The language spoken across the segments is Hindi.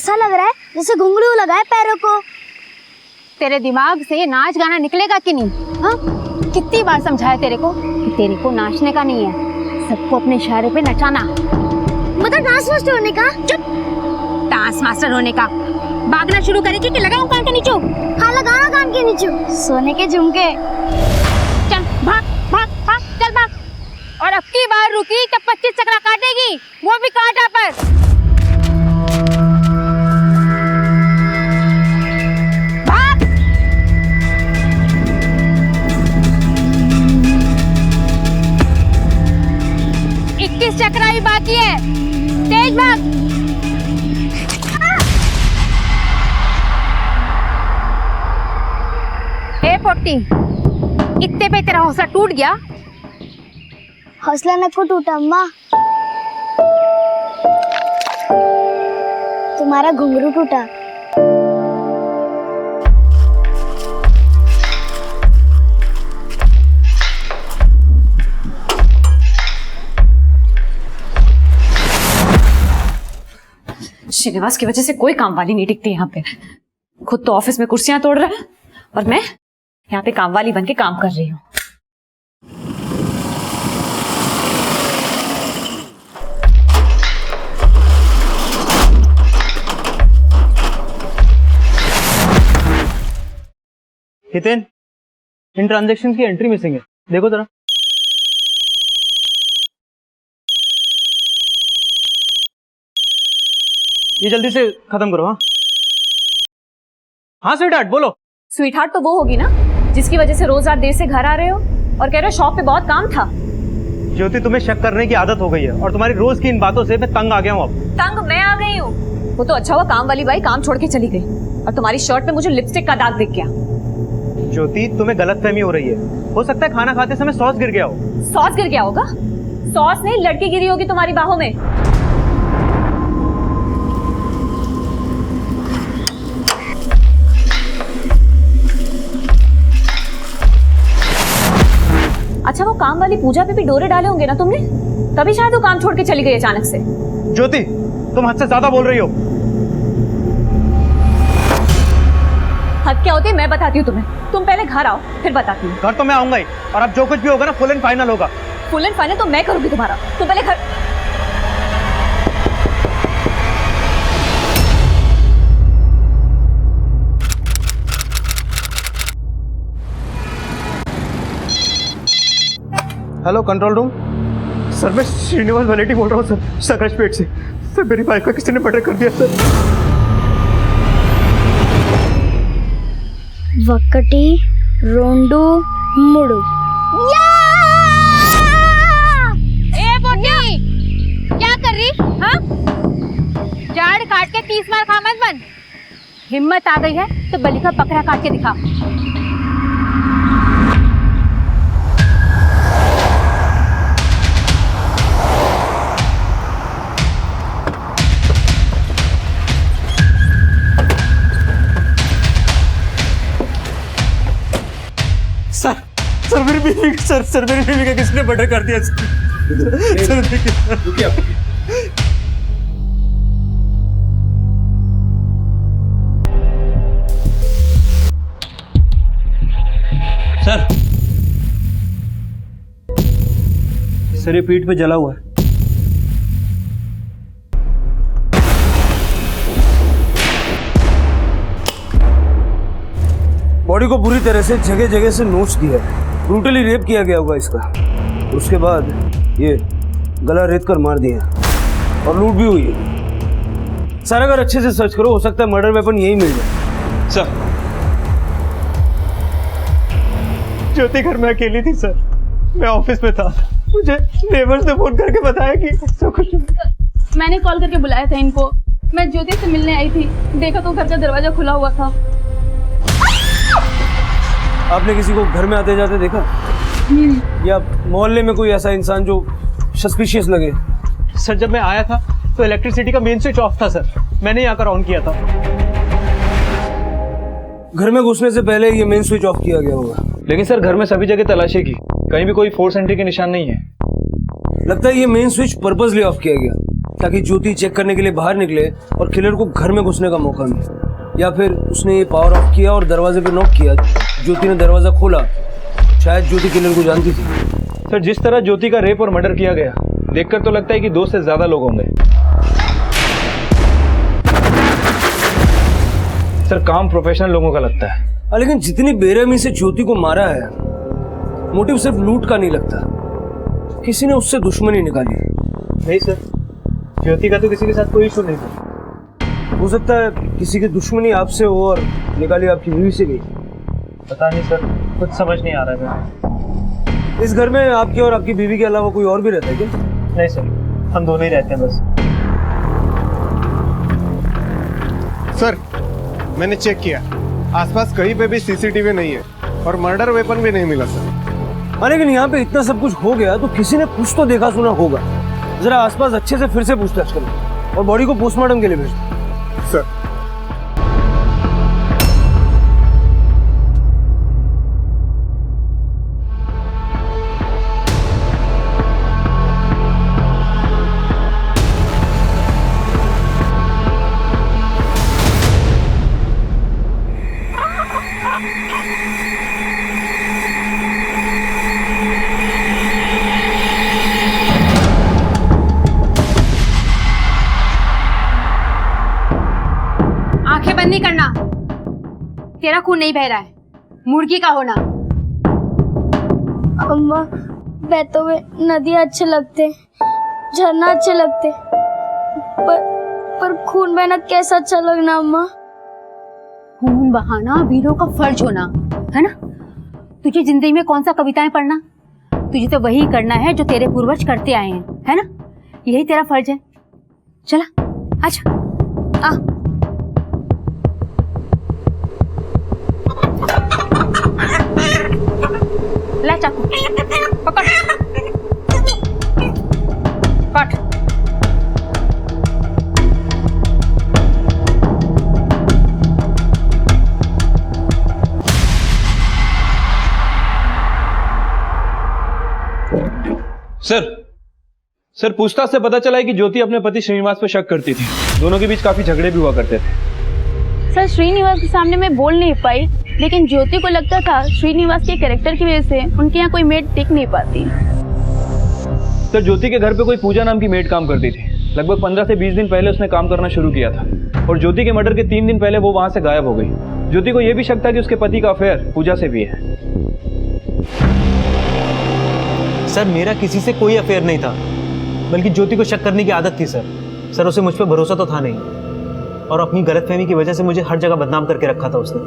ऐसा लग रहा है जैसे घुंघरू लगा है पैरों को। तेरे दिमाग से नाच गाना निकलेगा कि नहीं? हाँ, कितनी बार समझाया तेरे को कि तेरे को नाचने का नहीं है, सबको अपने इशारे पे नचाना। मतलब डांस मास्टर होने का? चुप, डांस मास्टर होने का। भागना शुरू करेगी कि लगाऊं कान के नीचे? हाँ लगाना कान के नीचे, सोने के झुमके। चल भाग भाग भाग, चल भाग। और अब की बार रुकी तो 25 चक्रा काटेगी, वो भी कांटा पर। भाग। 21 चक्रा ही बाकी है, तेज भाग। ए 40, इतने पे तेरा हौसला टूट गया? हौसला न को टूटा अम्मा, तुम्हारा घुंघरू टूटा। श्रीनिवास की वजह से कोई काम वाली नहीं टिकती यहाँ पे। खुद तो ऑफिस में कुर्सियां तोड़ रहा है और मैं यहाँ पे काम वाली बन के काम कर रही हूँ। हितेन, इन ट्रांजैक्शन की एंट्री मिसिंग है, देखो जरा। ये जल्दी से खत्म करो। हाँ हाँ स्वीटहार्ट, बोलो। स्वीटहार्ट तो वो होगी ना जिसकी वजह से रोज रात देर से घर आ रहे हो और कह रहे हो शॉप पे बहुत काम था। ज्योति, तुम्हें शक करने की आदत हो गई है और तुम्हारी रोज की इन बातों से मैं तंग आ गया हूँ। अब तंग मैं आ गई हूँ? वो तो अच्छा हुआ काम वाली बाई काम छोड़ के चली गई और तुम्हारी शर्ट पे मुझे लिपस्टिक का दाग दिख गया। ज्योति, तुम्हें गलतफहमी हो रही है। हो सकता है खाना खाते समय सॉस गिर गया हो। सॉस गिर गया होगा? सॉस नहीं, लड़की गिरी होगी तुम्हारी बाहों में। अच्छा, वो काम वाली पूजा पे भी डोरे डाले होंगे ना तुमने, तभी शायद वो काम छोड़ के चली गई अचानक से। ज्योति, तुम हद से ज्यादा बोल रही हो। हद क्या होती है मैं बताती हूँ तुम्हें। तुम पहले घर आओ फिर बताती हूँ। घर तो मैं आऊंगा ही, और अब जो कुछ भी होगा ना फुल एंड फाइनल होगा। फुल एंड फाइनल तो मैं करूंगी तुम्हारा। तुम पहले घर। Hello control room. सर मैं श्रीनिवास वलेटी बोल रहा हूँ सर, सकरजपेट से। सर मेरी बाइक को किसी ने मर्डर कर दिया सर। वक्कटी रोंडू मुड़ू। ए बोटी, क्या कर रही? हाँ, झाड़ काट के 30 मार खा मत बन। हिम्मत आ गई है तो बलि का बकरा काट के दिखा। सर मेरी बीवी, सर मेरी बीवी का किसने मर्डर कर दिया सर। रुकिए। सर ये पीठ पे जला हुआ है। बॉडी को पूरी तरह से जगह जगह से नोच दिया है। ब्रूटली रेप किया गया होगा इसका। उसके बाद ये गला रेत कर मार दिया और लूट भी हुई है। सर अगर अच्छे से सर्च करो हो सकता है मर्डर वेपन यही मिल जाए। सर ज्योति घर में अकेली थी सर, मैं ऑफिस में था। मुझे नेबर्स ने फोन करके बताया कि सब कुछ। मैंने कॉल करके बुलाया था इनको। मैं ज्योति से मिलने आई थी, देखा तो घर का दरवाजा खुला हुआ था। आपने किसी को घर में आते जाते देखा या मोहल्ले में कोई ऐसा इंसान जो सस्पिशियस लगे? सर जब मैं आया था तो इलेक्ट्रिसिटी का मेन स्विच ऑफ था सर, मैंने ही आकर ऑन किया था। घर में घुसने से पहले ये मेन स्विच ऑफ किया गया होगा। लेकिन सर घर में सभी जगह तलाशी की, कहीं भी कोई फोर्स एंट्री के निशान नहीं है। लगता है ये मेन स्विच पर्पसली ऑफ किया गया ताकि ज्योति चेक करने के लिए बाहर निकले और किलर को घर में घुसने का मौका मिले, या फिर उसने ये पावर ऑफ किया और दरवाजे पे नॉक किया, ज्योति ने दरवाजा खोला, शायद ज्योति किलर को जानती थी। सर जिस तरह ज्योति का रेप और मर्डर किया गया देखकर तो लगता है कि 2 से ज्यादा लोग होंगे। सर काम प्रोफेशनल लोगों का लगता है। लेकिन जितनी बेरहमी से ज्योति को मारा है, मोटिव सिर्फ लूट का नहीं लगता, किसी ने उससे दुश्मनी निकाली। नहीं सर, ज्योति का तो किसी के साथ कोई इशू नहीं था। हो सकता है किसी की दुश्मनी आपसे हो और निकाली आपकी बीवी से गई। पता नहीं सर, कुछ समझ नहीं आ रहा है। इस घर में आपके और आपकी बीवी के अलावा कोई और भी रहता है क्या? नहीं सर, हम दोनों ही रहते हैं बस। सर मैंने चेक किया, आसपास कहीं पे भी सीसीटीवी नहीं है और मर्डर वेपन भी नहीं मिला सर। लेकिन यहाँ पे इतना सब कुछ हो गया तो किसी ने कुछ तो देखा सुना होगा। जरा आसपास अच्छे से फिर से पूछताछ करो और बॉडी को पोस्टमार्टम के लिए भेज दो। सर आंखें बंद नहीं करना, तेरा खून नहीं बह रहा है, मुर्गी का होना। अम्मा बहते हुए नदियाँ अच्छे लगते, झरना अच्छे लगते, पर खून बहना कैसा अच्छा लगना अम्मा। खून बहाना वीरों का फर्ज होना है ना। तुझे जिंदगी में कौन सा कविताएं पढ़ना, तुझे तो वही करना है जो तेरे पूर्वज करते आए हैं, है ना। यही तेरा फर्ज है। चला अच्छा आ। ले चाकू पकड़, काट। सर पूछताछ से पता चला है कि ज्योति अपने पति श्रीनिवास पर शक करती थी। दोनों के बीच काफी झगड़े भी हुआ करते थे। सर श्रीनिवास के सामने मैं बोल नहीं पाई, लेकिन ज्योति को लगता था श्रीनिवास के कैरेक्टर की वजह से उनके यहाँ कोई मेड टिक नहीं पाती। सर ज्योति के घर पे कोई पूजा नाम की मेड काम करती थी। लगभग 15 से 20 दिन पहले उसने काम करना शुरू किया था और ज्योति के मर्डर के 3 दिन पहले वो वहां से गायब हो गई। ज्योति को यह भी शक था कि उसके पति का अफेयर पूजा से भी है। सर मेरा किसी से कोई अफेयर नहीं था, बल्कि ज्योति को शक करने की आदत थी सर उसे मुझ पर भरोसा तो था नहीं, और अपनी गलतफहमी की वजह से मुझे हर जगह बदनाम करके रखा था उसने।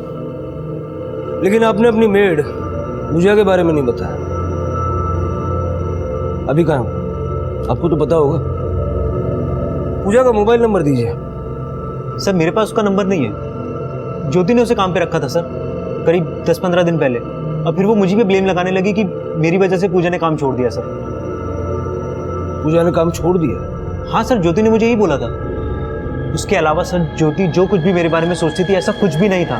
लेकिन आपने अपनी मेड पूजा के बारे में नहीं बताया। अभी कहाँ आपको तो पता होगा। पूजा का मोबाइल नंबर दीजिए। सर मेरे पास उसका नंबर नहीं है। ज्योति ने उसे काम पे रखा था सर, करीब 10-15 दिन पहले, और फिर वो मुझे भी ब्लेम लगाने लगी कि मेरी वजह से पूजा ने काम छोड़ दिया। सर पूजा ने काम छोड़ दिया? हाँ सर, ज्योति ने मुझे यही बोला था। उसके अलावा सर ज्योति जो कुछ भी मेरे बारे में सोचती थी ऐसा कुछ भी नहीं था।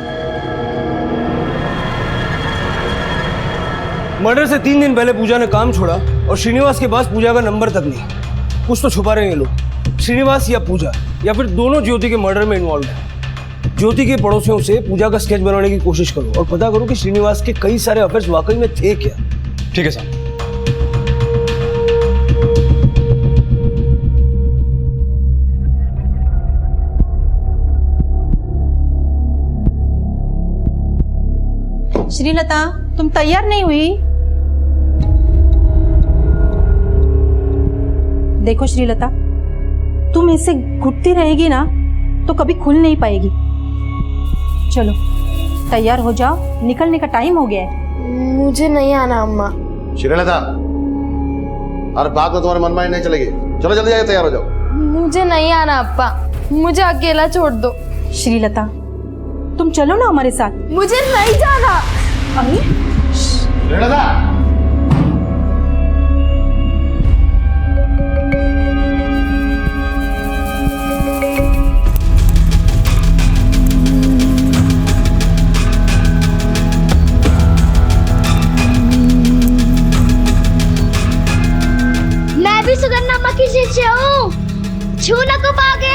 मर्डर से 3 दिन पहले पूजा ने काम छोड़ा और श्रीनिवास के पास पूजा का नंबर तक नहीं। कुछ तो छुपा रहे हैं ये लोग, श्रीनिवास या पूजा, या फिर दोनों ज्योति के मर्डर में इन्वॉल्व है। ज्योति के पड़ोसियों से पूजा का स्केच बनाने की कोशिश करो और पता करो कि श्रीनिवास के कई सारे अफेयर्स वाकई में थे क्या। ठीक है साहब। श्रीलता, तुम तैयार नहीं हुई? देखो श्रीलता, तुम ऐसे घुटती रहेगी ना तो कभी खुल नहीं पाएगी। चलो तैयार हो जाओ, निकलने का टाइम हो गया है। मुझे नहीं आना अम्मा। श्रीलता, और बात में तुम्हारे मनमानी नहीं चलेगी। चलो जल्दी आइए, तैयार हो जाओ। मुझे नहीं आना अप्पा, मुझे अकेला छोड़ दो। श्रीलता, तुम चलो ना हमारे साथ। मुझे नहीं जाना। अरे श्रीलता, मैं भी सुगन्धा अम्मा की शिष्य हूँ। छू ना को पागे।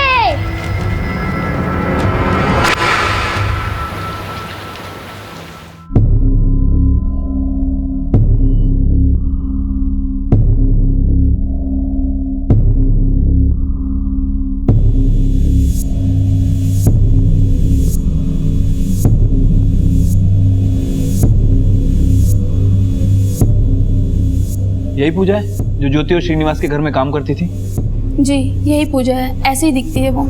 यही पूजा है जो ज्योति और श्रीनिवास के घर में काम करती थी? जी यही पूजा है, ऐसे ही दिखती है वो।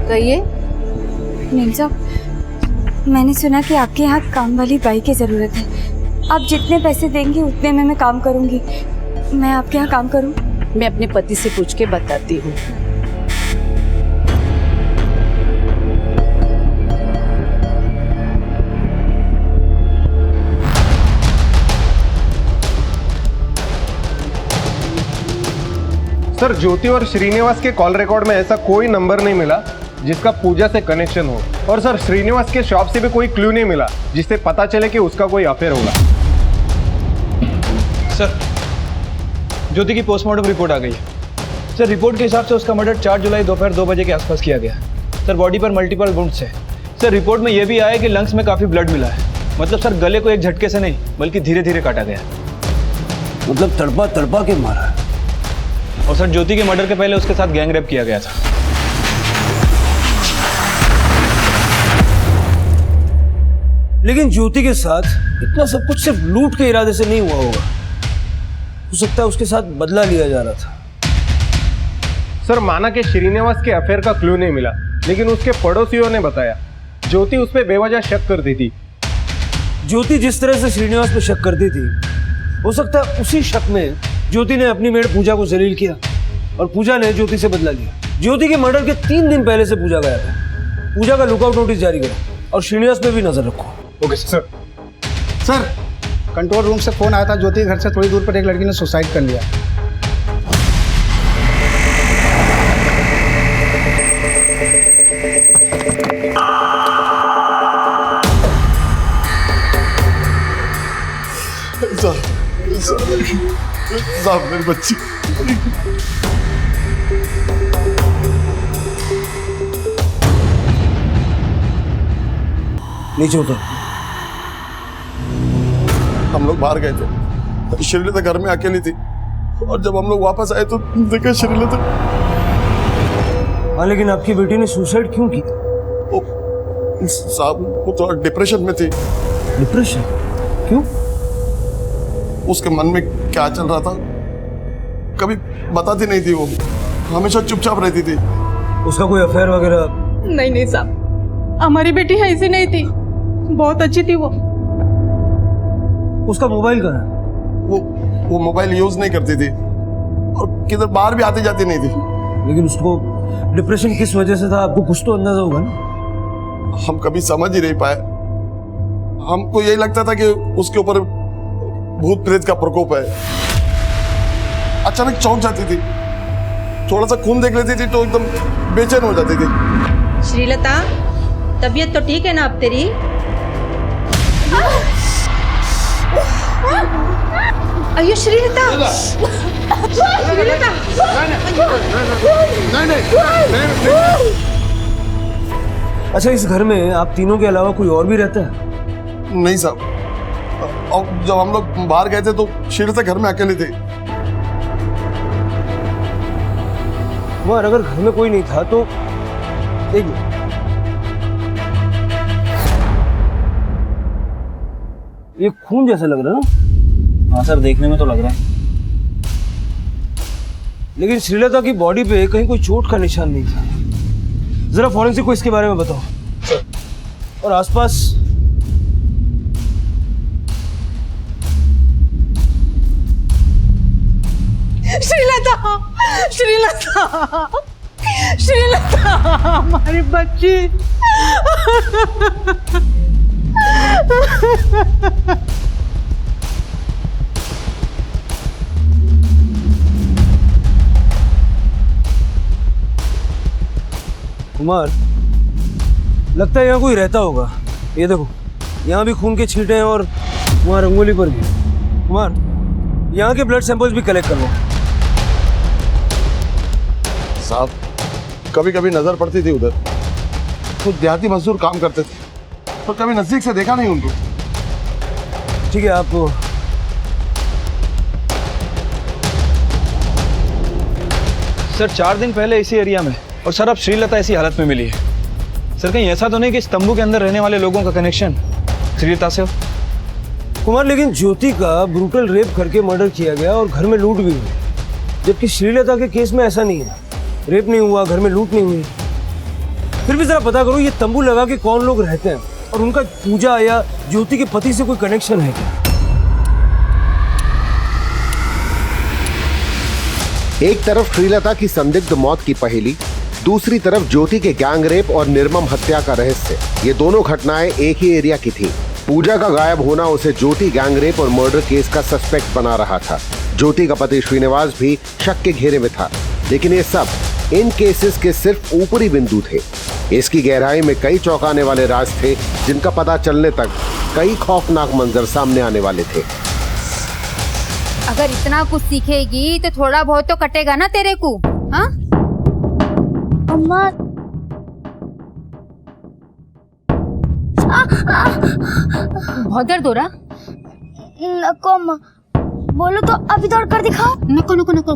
कहिए। नीम साहब, मैंने सुना कि आपके यहाँ काम वाली बाई की ज़रूरत है। आप जितने पैसे देंगे उतने में मैं काम करूँगी। मैं आपके यहाँ काम करूँ? मैं अपने पति से पूछ के बताती हूँ। सर, ज्योति और श्रीनिवास के कॉल रिकॉर्ड में ऐसा कोई नंबर नहीं मिला जिसका पूजा से कनेक्शन हो। और सर, श्रीनिवास के शॉप से भी कोई क्लू नहीं मिला जिससे पता चले कि उसका कोई अफेयर होगा। सर, ज्योति की पोस्टमार्टम रिपोर्ट आ गई है। सर, रिपोर्ट के हिसाब से उसका मर्डर 4 जुलाई दोपहर 2 बजे के आसपास किया गया। सर, बॉडी पर मल्टीपल वुंड्स है। सर, रिपोर्ट में यह भी आया कि लंग्स में काफी ब्लड मिला है। मतलब सर, गले को एक झटके से नहीं बल्कि धीरे धीरे काटा गया। मतलब तड़पा तड़पा के मारा। और सर, ज्योति के मर्डर के पहले उसके साथ गैंग रेप किया गया था। लेकिन ज्योति के साथ इतना सब कुछ सिर्फ लूट के इरादे से नहीं हुआ होगा। हो सकता है उसके साथ बदला लिया जा रहा था। सर, माना कि श्रीनिवास के अफेयर का क्लू नहीं मिला, लेकिन उसके पड़ोसियों ने बताया ज्योति उस पर बेवजह शक करती थी। ज्योति जिस तरह से श्रीनिवास पे शक करती थी, हो सकता है उसी शक में ज्योति ने अपनी मेड पूजा को जलील किया और पूजा ने ज्योति से बदला लिया। ज्योति के मर्डर के 3 दिन पहले से पूजा गायब है। पूजा का लुकआउट नोटिस जारी करो और श्रीनिवास पे भी नजर रखो। Okay sir. Sir, control room से फोन आया था, ज्योति के घर से थोड़ी दूर पर एक लड़की ने सुसाइड कर लिया। साहब, मेरी बच्ची। नीचे उतर। हम लोग बाहर गए थे, श्रीलता घर में अकेली थी और जब हम लोग वापस आए तो देखा श्रीलता। हाँ, लेकिन आपकी बेटी ने सुसाइड क्यों की? साहब, वो थोड़ा डिप्रेशन में थी। डिप्रेशन? क्यों? उसके मन में क्या चल रहा था कभी बताती नहीं थी। वो हमेशा चुपचाप रहती थी। उसका कोई अफेयर वगैरह? नहीं साहब, हमारी बेटी ऐसी नहीं थी, बहुत अच्छी थी वो। उसका मोबाइल कहाँ है? वो मोबाइल यूज नहीं करती थी और किधर बाहर भी आती जाती नहीं थी। लेकिन उसको डिप्रेशन किस वजह से था, आपको कुछ तो अंदाजा होगा ना? हम कभी समझ ही नहीं पाए। हमको यही लगता था कि उसके ऊपर भूत प्रेत का प्रकोप है। अचानक चौंक जाती थी, थोड़ा सा खून देख लेती थी तो एकदम बेचैन हो जाती थी। श्रीलता, तबीयत तो ठीक है ना अब तेरी? अयो श्रीलता, श्रीलता। अच्छा, इस घर में आप तीनों के अलावा कोई और भी रहता है? नहीं साहब, और जब हम लोग बाहर गए थे तो श्रीलता घर में अकेली थी। कुमार, अगर घर में कोई नहीं था तो एक ये खून जैसा लग रहा है ना? हाँ सर, देखने में तो लग रहा है। लेकिन श्रीलता की बॉडी पे कहीं कोई चोट का निशान नहीं था। जरा फॉरेंसिक को इसके बारे में बताओ। और आसपास श्रीलता, श्रीलता, श्रीलता, हमारी बच्ची। कुमार, लगता है यहाँ कोई रहता होगा। ये देखो, यहाँ भी खून के छींटे हैं और वहाँ रंगोली पर भी। कुमार, यहाँ के ब्लड सैंपल्स भी कलेक्ट करवाओ। साहब, कभी कभी नजर पड़ती थी उधर, तो देहाती मजदूर काम करते थे, तो कभी नजदीक से देखा नहीं उनको। ठीक है, आपको सर 4 दिन पहले इसी एरिया में, और सर अब श्रीलता ऐसी हालत में मिली है। सर कहीं ऐसा तो नहीं कि इस तंबू के अंदर रहने वाले लोगों का कनेक्शन श्रीलता से हो? कुमार, लेकिन ज्योति का ब्रूटल रेप करके मर्डर किया गया और घर में लूट भी हुई, जबकि श्रीलता के केस में ऐसा नहीं है। रेप नहीं हुआ, घर में लूट नहीं हुई। फिर भी जरा पता करो ये तंबू लगा के कौन लोग रहते हैं और उनका पूजा या ज्योति के पति से कोई कनेक्शन है क्या? एक तरफ श्रीलता की संदिग्ध मौत की पहेली, दूसरी तरफ ज्योति के गैंग रेप और निर्मम हत्या का रहस्य। ये दोनों घटनाएं एक ही एरिया की थी। पूजा का गायब होना उसे ज्योति गैंग रेप और मर्डर केस का सस्पेक्ट बना रहा था। ज्योति का पति श्रीनिवास भी शक के घेरे में था, लेकिन ये सब इन केसेस के सिर्फ ऊपरी बिंदु थे। इसकी गहराई में कई चौंकाने वाले राज थे, जिनका पता चलने तक कई खौफनाक मंजर सामने आने वाले थे। अगर इतना कुछ सीखेगी तो थोड़ा बहुत तो कटेगा ना तेरे को, हाँ? अम्मा, बहुत दर्द हो रहा? नको अम्मा, बोलो तो अभी दौड़ कर दिखाओ। नको नको नको,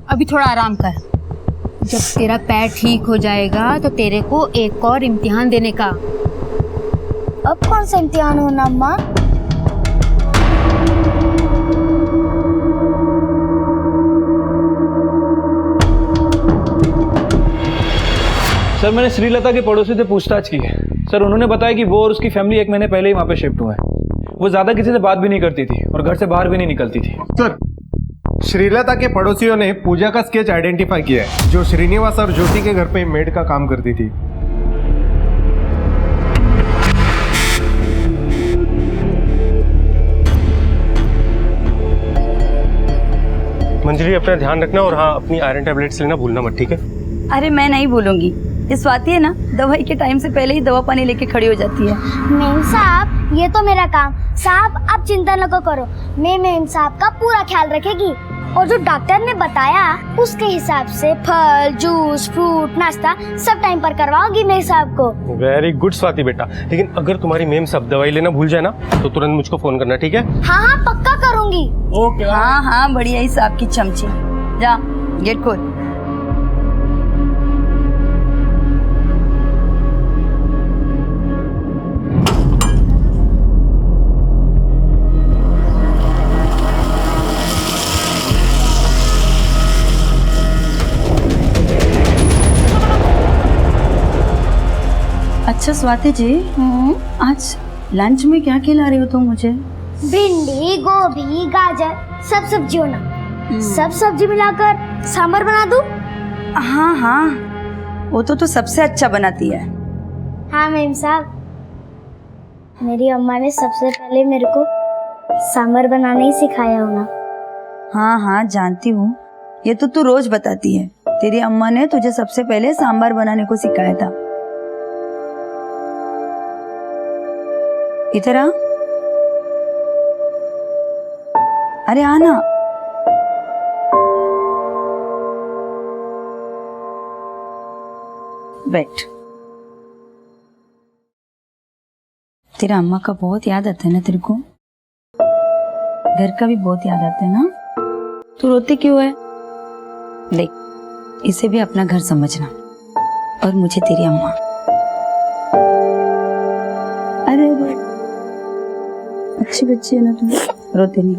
अभी थोड़ा आराम कर। जब तेरा पैर ठीक हो जाएगा तो तेरे को एक और इम्तिहान देने का। अब कौन सा इम्तिहान होना अम्मा? सर मैंने श्रीलता के पड़ोसी से पूछताछ की है। सर उन्होंने बताया कि वो और उसकी फैमिली 1 महीने पहले ही वहाँ पे शिफ्ट हुआ है। वो ज्यादा किसी से बात भी नहीं करती थी और घर से बाहर भी नहीं निकलती थी। सर, श्रीलता के पड़ोसियों ने पूजा का स्केच आइडेंटिफाई किया है, जो श्रीनिवास और ज्योति के घर पे मेड का काम करती थी। मंजरी, अपना ध्यान रखना और हाँ, अपनी आयरन टैबलेट्स लेना भूलना मत, ठीक है? अरे मैं नहीं भूलूंगी। ये स्वाति है ना, दवाई के टाइम से पहले ही दवा पानी लेके खड़ी हो जाती है। मेम साहब, ये तो मेरा काम। साहब आप चिंता न करो, मैं मेम साहब का पूरा ख्याल रखेगी। और जो डॉक्टर ने बताया उसके हिसाब से फल, जूस, फ्रूट, नाश्ता सब टाइम पर करवाओगी मेरे साहब को। वेरी गुड स्वाति बेटा, लेकिन अगर तुम्हारी मेम साहब दवाई लेना भूल जाए ना तो तुरंत मुझको फोन करना, ठीक है? हाँ हाँ पक्का करूँगी। ओके। हाँ हाँ, बढ़िया ही साहब की चमची। जा गेट खोल। अच्छा स्वाति जी, आज लंच में क्या खिला रही हो तुम मुझे? भिंडी, गोभी, गाजर, सब सब्जी होना। सब सब्जी मिलाकर सांभर बना दूं? हाँ हाँ, वो तो सबसे अच्छा बनाती है। हाँ मेम साहब, मेरी अम्मा ने सबसे पहले मेरे को सांभर बनाना ही सिखाया होना। हाँ हाँ जानती हूँ, ये तो तू रोज बताती है। तेरी अम्मा ने तुझे सबसे पहले सांभर बनाने को सिखाया था। इधर आ। अरे आना। बैठ। तेरा अम्मा का बहुत याद आता है ना तेरे को? घर का भी बहुत याद आता है ना? तू रोती क्यों है? देख, इसे भी अपना घर समझना और मुझे तेरी अम्मा। अरे अच्छी बच्ची है ना तुम, रोते नहीं।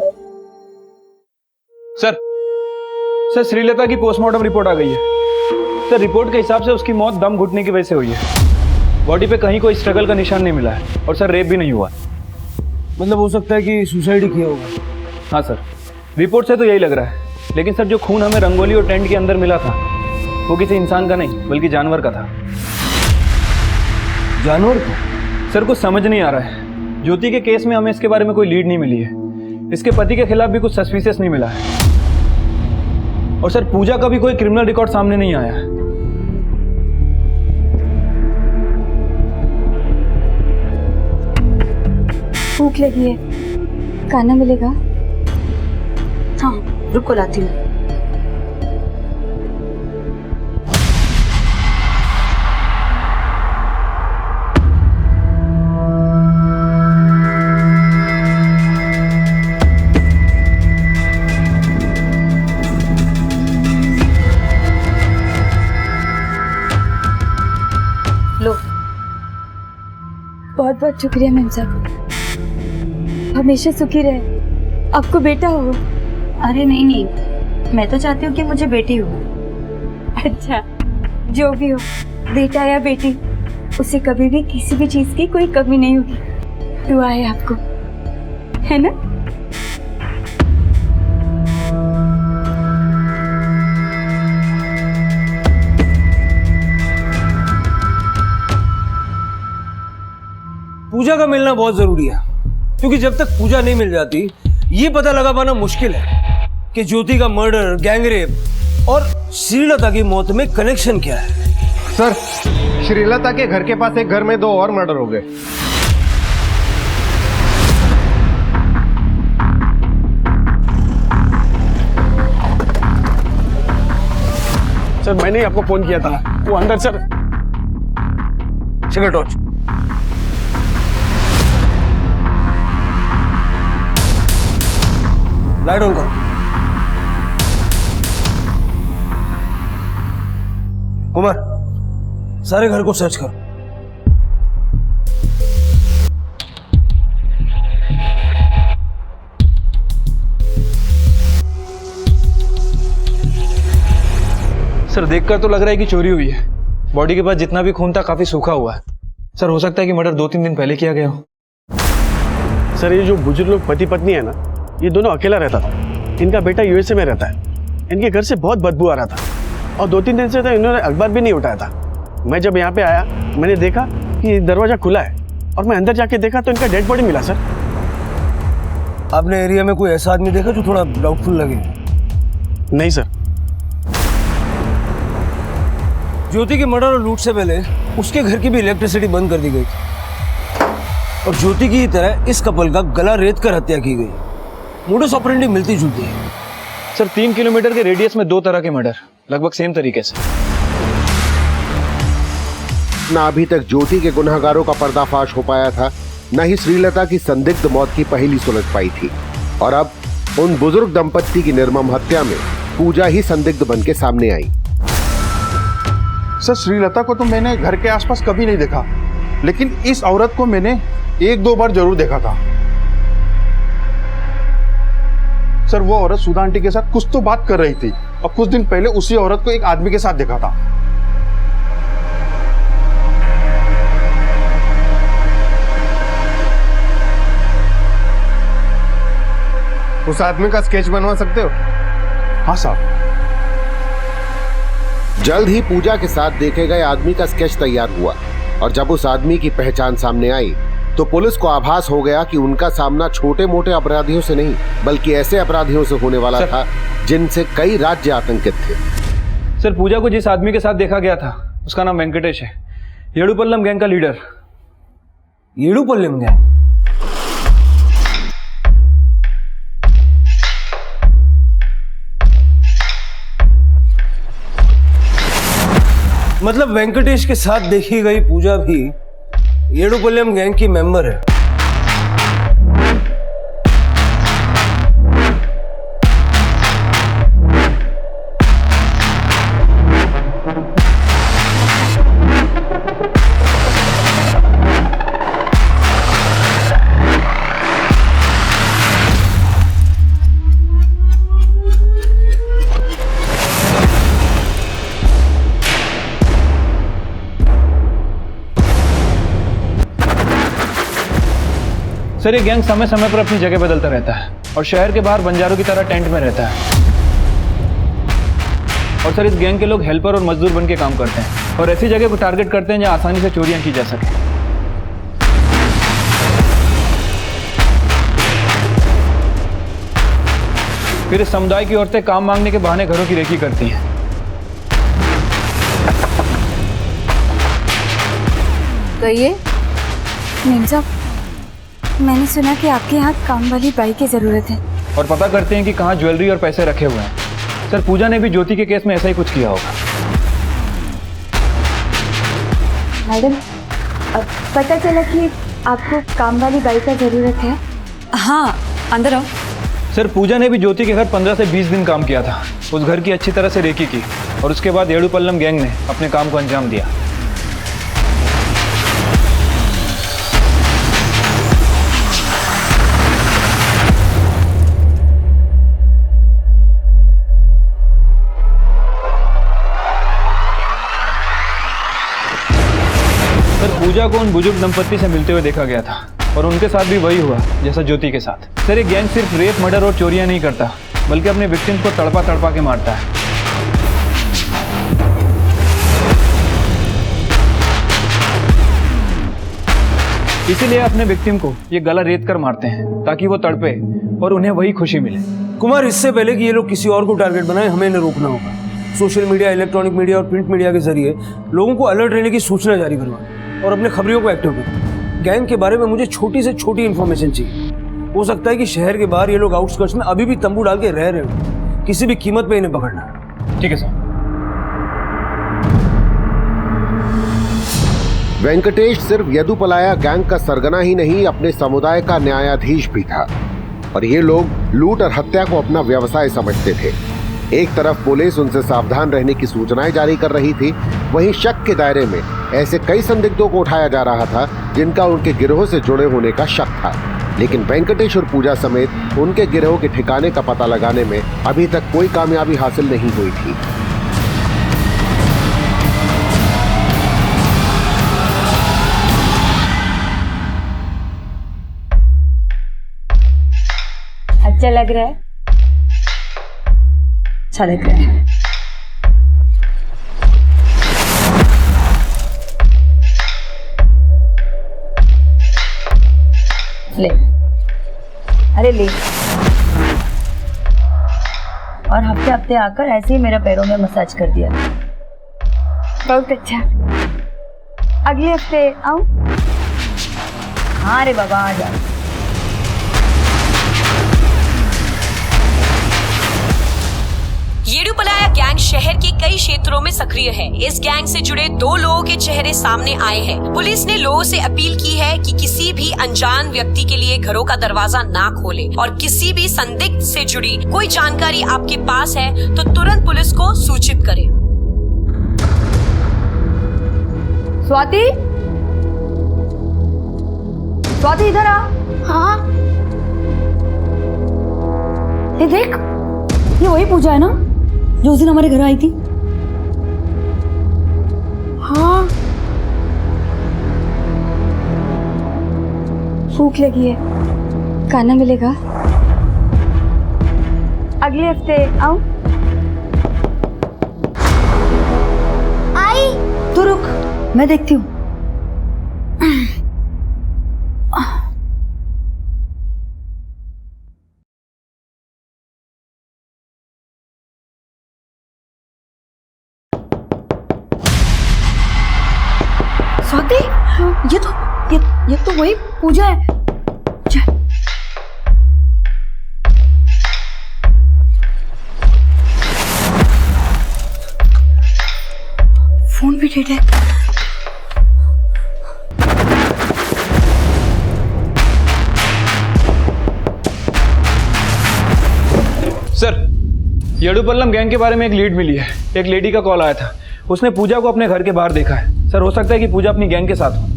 सर श्रीलता की पोस्टमार्टम रिपोर्ट आ गई है। सर रिपोर्ट के हिसाब से उसकी मौत दम घुटने की वजह से हुई है। बॉडी पे कहीं कोई स्ट्रगल का निशान नहीं मिला है और सर रेप भी नहीं हुआ। मतलब हो सकता है कि सुसाइड ही किया होगा। हाँ सर, रिपोर्ट से तो यही लग रहा है, लेकिन सर जो खून हमें रंगोली और टेंट के अंदर मिला था वो किसी इंसान का नहीं बल्कि जानवर का था। जानवर का? सर कुछ समझ नहीं आ रहा है। ज्योति के केस में हमें इसके बारे में कोई लीड नहीं मिली है। इसके पति के खिलाफ भी कुछ सस्पिशियस नहीं मिला है और सर पूजा का भी कोई क्रिमिनल रिकॉर्ड सामने नहीं आया है। भूख लगी है, खाना मिलेगा? हाँ रुको लाती हूँ। लो। बहुत बहुत शुक्रिया मैम साहब, हमेशा सुखी रहे, आपको बेटा हो। अरे नहीं नहीं, मैं तो चाहती हूँ कि मुझे बेटी हो। अच्छा, जो भी हो, बेटा या बेटी, उसे कभी भी किसी भी चीज की कोई कमी नहीं होगी। दुआ है आपको, है ना? पूजा का मिलना बहुत जरूरी है, क्योंकि जब तक पूजा नहीं मिल जाती ये पता लगा पाना मुश्किल है कि ज्योति का मर्डर, गैंगरेप और श्रीलता की मौत में कनेक्शन क्या है। सर, श्रीलता के घर के पास एक घर में 2 और मर्डर हो गए। सर मैंने ही आपको फोन किया था, वो अंदर sir. Cigarette torch. Light on करो। कुमार, सारे घर को सर्च करो। सर देखकर तो लग रहा है कि चोरी हुई है। बॉडी के पास जितना भी खून था काफी सूखा हुआ है। सर हो सकता है कि मर्डर 2-3 दिन पहले किया गया हो। सर ये जो बुजुर्ग लोग पति पत्नी है ना, ये दोनों अकेला रहता था। इनका बेटा यूएसए में रहता है। इनके घर से बहुत बदबू आ रहा था और 2-3 दिन से तो इन्होंने अखबार भी नहीं उठाया था। मैं जब यहाँ पे आया, मैंने देखा कि दरवाजा खुला है और मैं अंदर जाके देखा तो इनका डेड बॉडी मिला। सर आपने एरिया में कोई ऐसा आदमी देखा जो थोड़ा डाउटफुल लगे? नहीं सर। ज्योति के मर्डर और लूट से पहले उसके घर की भी इलेक्ट्रिसिटी बंद कर दी गई और ज्योति की तरह इस कपल का गला रेत कर हत्या की गई। मोडस ऑपरेंडी मिलती जुलती है। सर 3 किलोमीटर के रेडियस में 2 तरह के मर्डर, लगभग सेम तरीके से। ना अभी तक ज्योति के गुनहगारों का पर्दाफाश हो पाया था, न ही श्रीलता की संदिग्ध मौत की पहेली सुलझ पाई थी, और अब उन बुजुर्ग दंपत्ति की निर्मम हत्या में पूजा ही संदिग्ध बन के सामने आई। सर श्रीलता को तो मैंने घर के आसपास कभी नहीं देखा, लेकिन इस औरत को मैंने 1-2 बार जरूर देखा था। सर वो औरत सुधा आंटी के साथ कुछ तो बात कर रही थी और कुछ दिन पहले उसी औरत को एक आदमी के साथ देखा था। उस आदमी का स्केच बनवा सकते हो? हाँ साहब। जल्द ही पूजा के साथ देखे गए आदमी का स्केच तैयार हुआ और जब उस आदमी की पहचान सामने आई तो पुलिस को आभास हो गया कि उनका सामना छोटे मोटे अपराधियों से नहीं बल्कि ऐसे अपराधियों से होने वाला था जिनसे कई राज्य आतंकित थे। सर पूजा को जिस आदमी के साथ देखा गया था उसका नाम वेंकटेश है, येडुपल्लम गैंग का लीडर। येडुपल्लम गैंग? मतलब वेंकटेश के साथ देखी गई पूजा भी येडुपल्लम गैंग की मेंबर है। सर ये गैंग समय समय पर अपनी जगह बदलता रहता है और शहर के बाहर बंजारों की तरह टेंट में रहता है। और सर इस गैंग के लोग हेल्पर और मजदूर बन के काम करते हैं और ऐसी जगह को टारगेट करते हैं जहां आसानी से चोरियां की जा सके। फिर इस समुदाय की औरतें काम मांगने के बहाने घरों की रेकी करती हैं। कहिए। मीम साहब, मैंने सुना कि आपके यहाँ काम वाली बाई की ज़रूरत है। और पता करते हैं कि कहाँ ज्वेलरी और पैसे रखे हुए हैं। सर पूजा ने भी ज्योति के केस में ऐसा ही कुछ किया होगा। मैडम, अब पता चला कि आपको काम वाली बाई का ज़रूरत है। हाँ, अंदर आओ। सर पूजा ने भी ज्योति के घर 15 से 20 दिन काम किया था। उस घर की अच्छी तरह से रेकी की और उसके बाद येडुपल्लम गैंग ने अपने काम को अंजाम दिया। सर पूजा को उन बुजुर्ग दंपत्ति से मिलते हुए देखा गया था और उनके साथ भी वही हुआ जैसा ज्योति के साथ। सर ये गैंग सिर्फ रेप, मर्डर और चोरियां नहीं करता बल्कि अपने विक्टिम्स को तड़पा तड़पा के मारता है। इसीलिए अपने विक्टिम को ये गला रेत कर मारते हैं ताकि वो तड़पे और उन्हें वही खुशी मिले। कुमार, इससे पहले कि ये लोग किसी और को टारगेट बनाए, हमें इन्हें रोकना होगा। सोशल मीडिया, इलेक्ट्रॉनिक मीडिया और प्रिंट मीडिया के जरिए लोगों को अलर्ट रहने की सूचना जारी करवाएं और अपने खबरियों को एक्टिव करें। गैंग के बारे में मुझे छोटी से छोटी इन्फॉर्मेशन चाहिए। हो सकता है कि शहर के बाहर ये लोग आउटस्कर्ट्स में अभी भी तंबू डाल के रह रहे हो। किसी भी कीमत पे इन्हें पकड़ना है। ठीक है सर। वेंकटेश सिर्फ यदुपलाया गैंग का सरगना ही नहीं, अपने समुदाय का न्यायाधीश भी था और ये लोग लूट और हत्या को अपना व्यवसाय समझते थे। एक तरफ पुलिस उनसे सावधान रहने की सूचनाएं जारी कर रही थी, वहीं शक के दायरे में ऐसे कई संदिग्धों को उठाया जा रहा था जिनका उनके गिरोह से जुड़े होने का शक था। लेकिन वेंकटेश और पूजा समेत उनके गिरोह के ठिकाने का पता लगाने में अभी तक कोई कामयाबी हासिल नहीं हुई थी। अच्छा लग रहा है? अच्छा लग रहा है। ले, अरे ले। और हफ्ते हफ्ते आकर ऐसे ही मेरा पैरों में मसाज कर दिया। बहुत अच्छा। अगले हफ्ते आऊं? हाँ रे बाबा, आ जा। येडुपलाया गैंग शहर के कई क्षेत्रों में सक्रिय है। इस गैंग से जुड़े 2 लोगों के चेहरे सामने आए हैं। पुलिस ने लोगों से अपील की है कि किसी भी अनजान व्यक्ति के लिए घरों का दरवाजा ना खोले और किसी भी संदिग्ध से जुड़ी कोई जानकारी आपके पास है तो तुरंत पुलिस को सूचित करें। स्वाति, स्वाति इधर आ। हाँ, ये देख, ये वही पूजा है ना जो उस दिन हमारे घर आई थी? हाँ, भूख लगी है, खाना मिलेगा? अगले हफ्ते आऊं? आई, तू रुक, मैं देखती हूँ। स्वाति, ये तो वही पूजा है। चल। फोन भी डेड है। सर, येडुपल्लम गैंग के बारे में एक लीड मिली है। एक लेडी का कॉल आया था, उसने पूजा को अपने घर के बाहर देखा है। सर हो सकता है कि पूजा अपनी गैंग के साथ हो।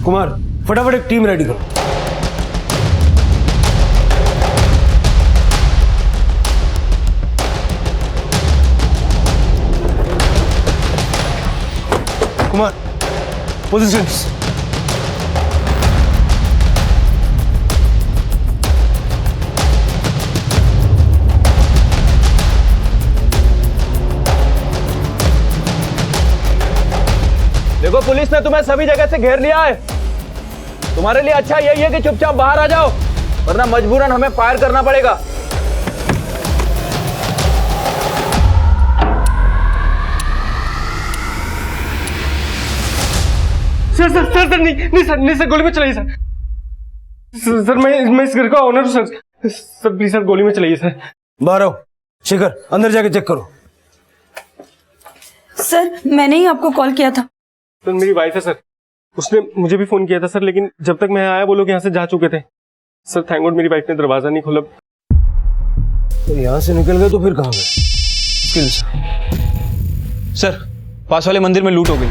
कुमार, फटाफट एक टीम रेडी करो। कुमार, पोजीशंस। देखो पुलिस ने तुम्हें सभी जगह से घेर लिया है। तुम्हारे लिए अच्छा यही है कि चुपचाप बाहर आ जाओ, वरना मजबूरन हमें फायर करना पड़ेगा। सर नहीं सर, गोली में चलाई सर। सर मैं इस घर का ओनर हूँ सर। सर प्लीज सर, गोली में चलाइए सर। बाहर आओ। शिखर, अंदर जाके चेक करो। सर मैंने ही आपको कॉल किया था। सर मेरी वाइफ है सर, उसने मुझे भी फोन किया था सर, लेकिन जब तक मैं आया वो लोग यहाँ से जा चुके थे सर। थैंक गॉड मेरी वाइफ ने दरवाजा नहीं खोला। तो यहाँ से निकल गए तो फिर कहाँ गए? सर पास वाले मंदिर में लूट हो गई।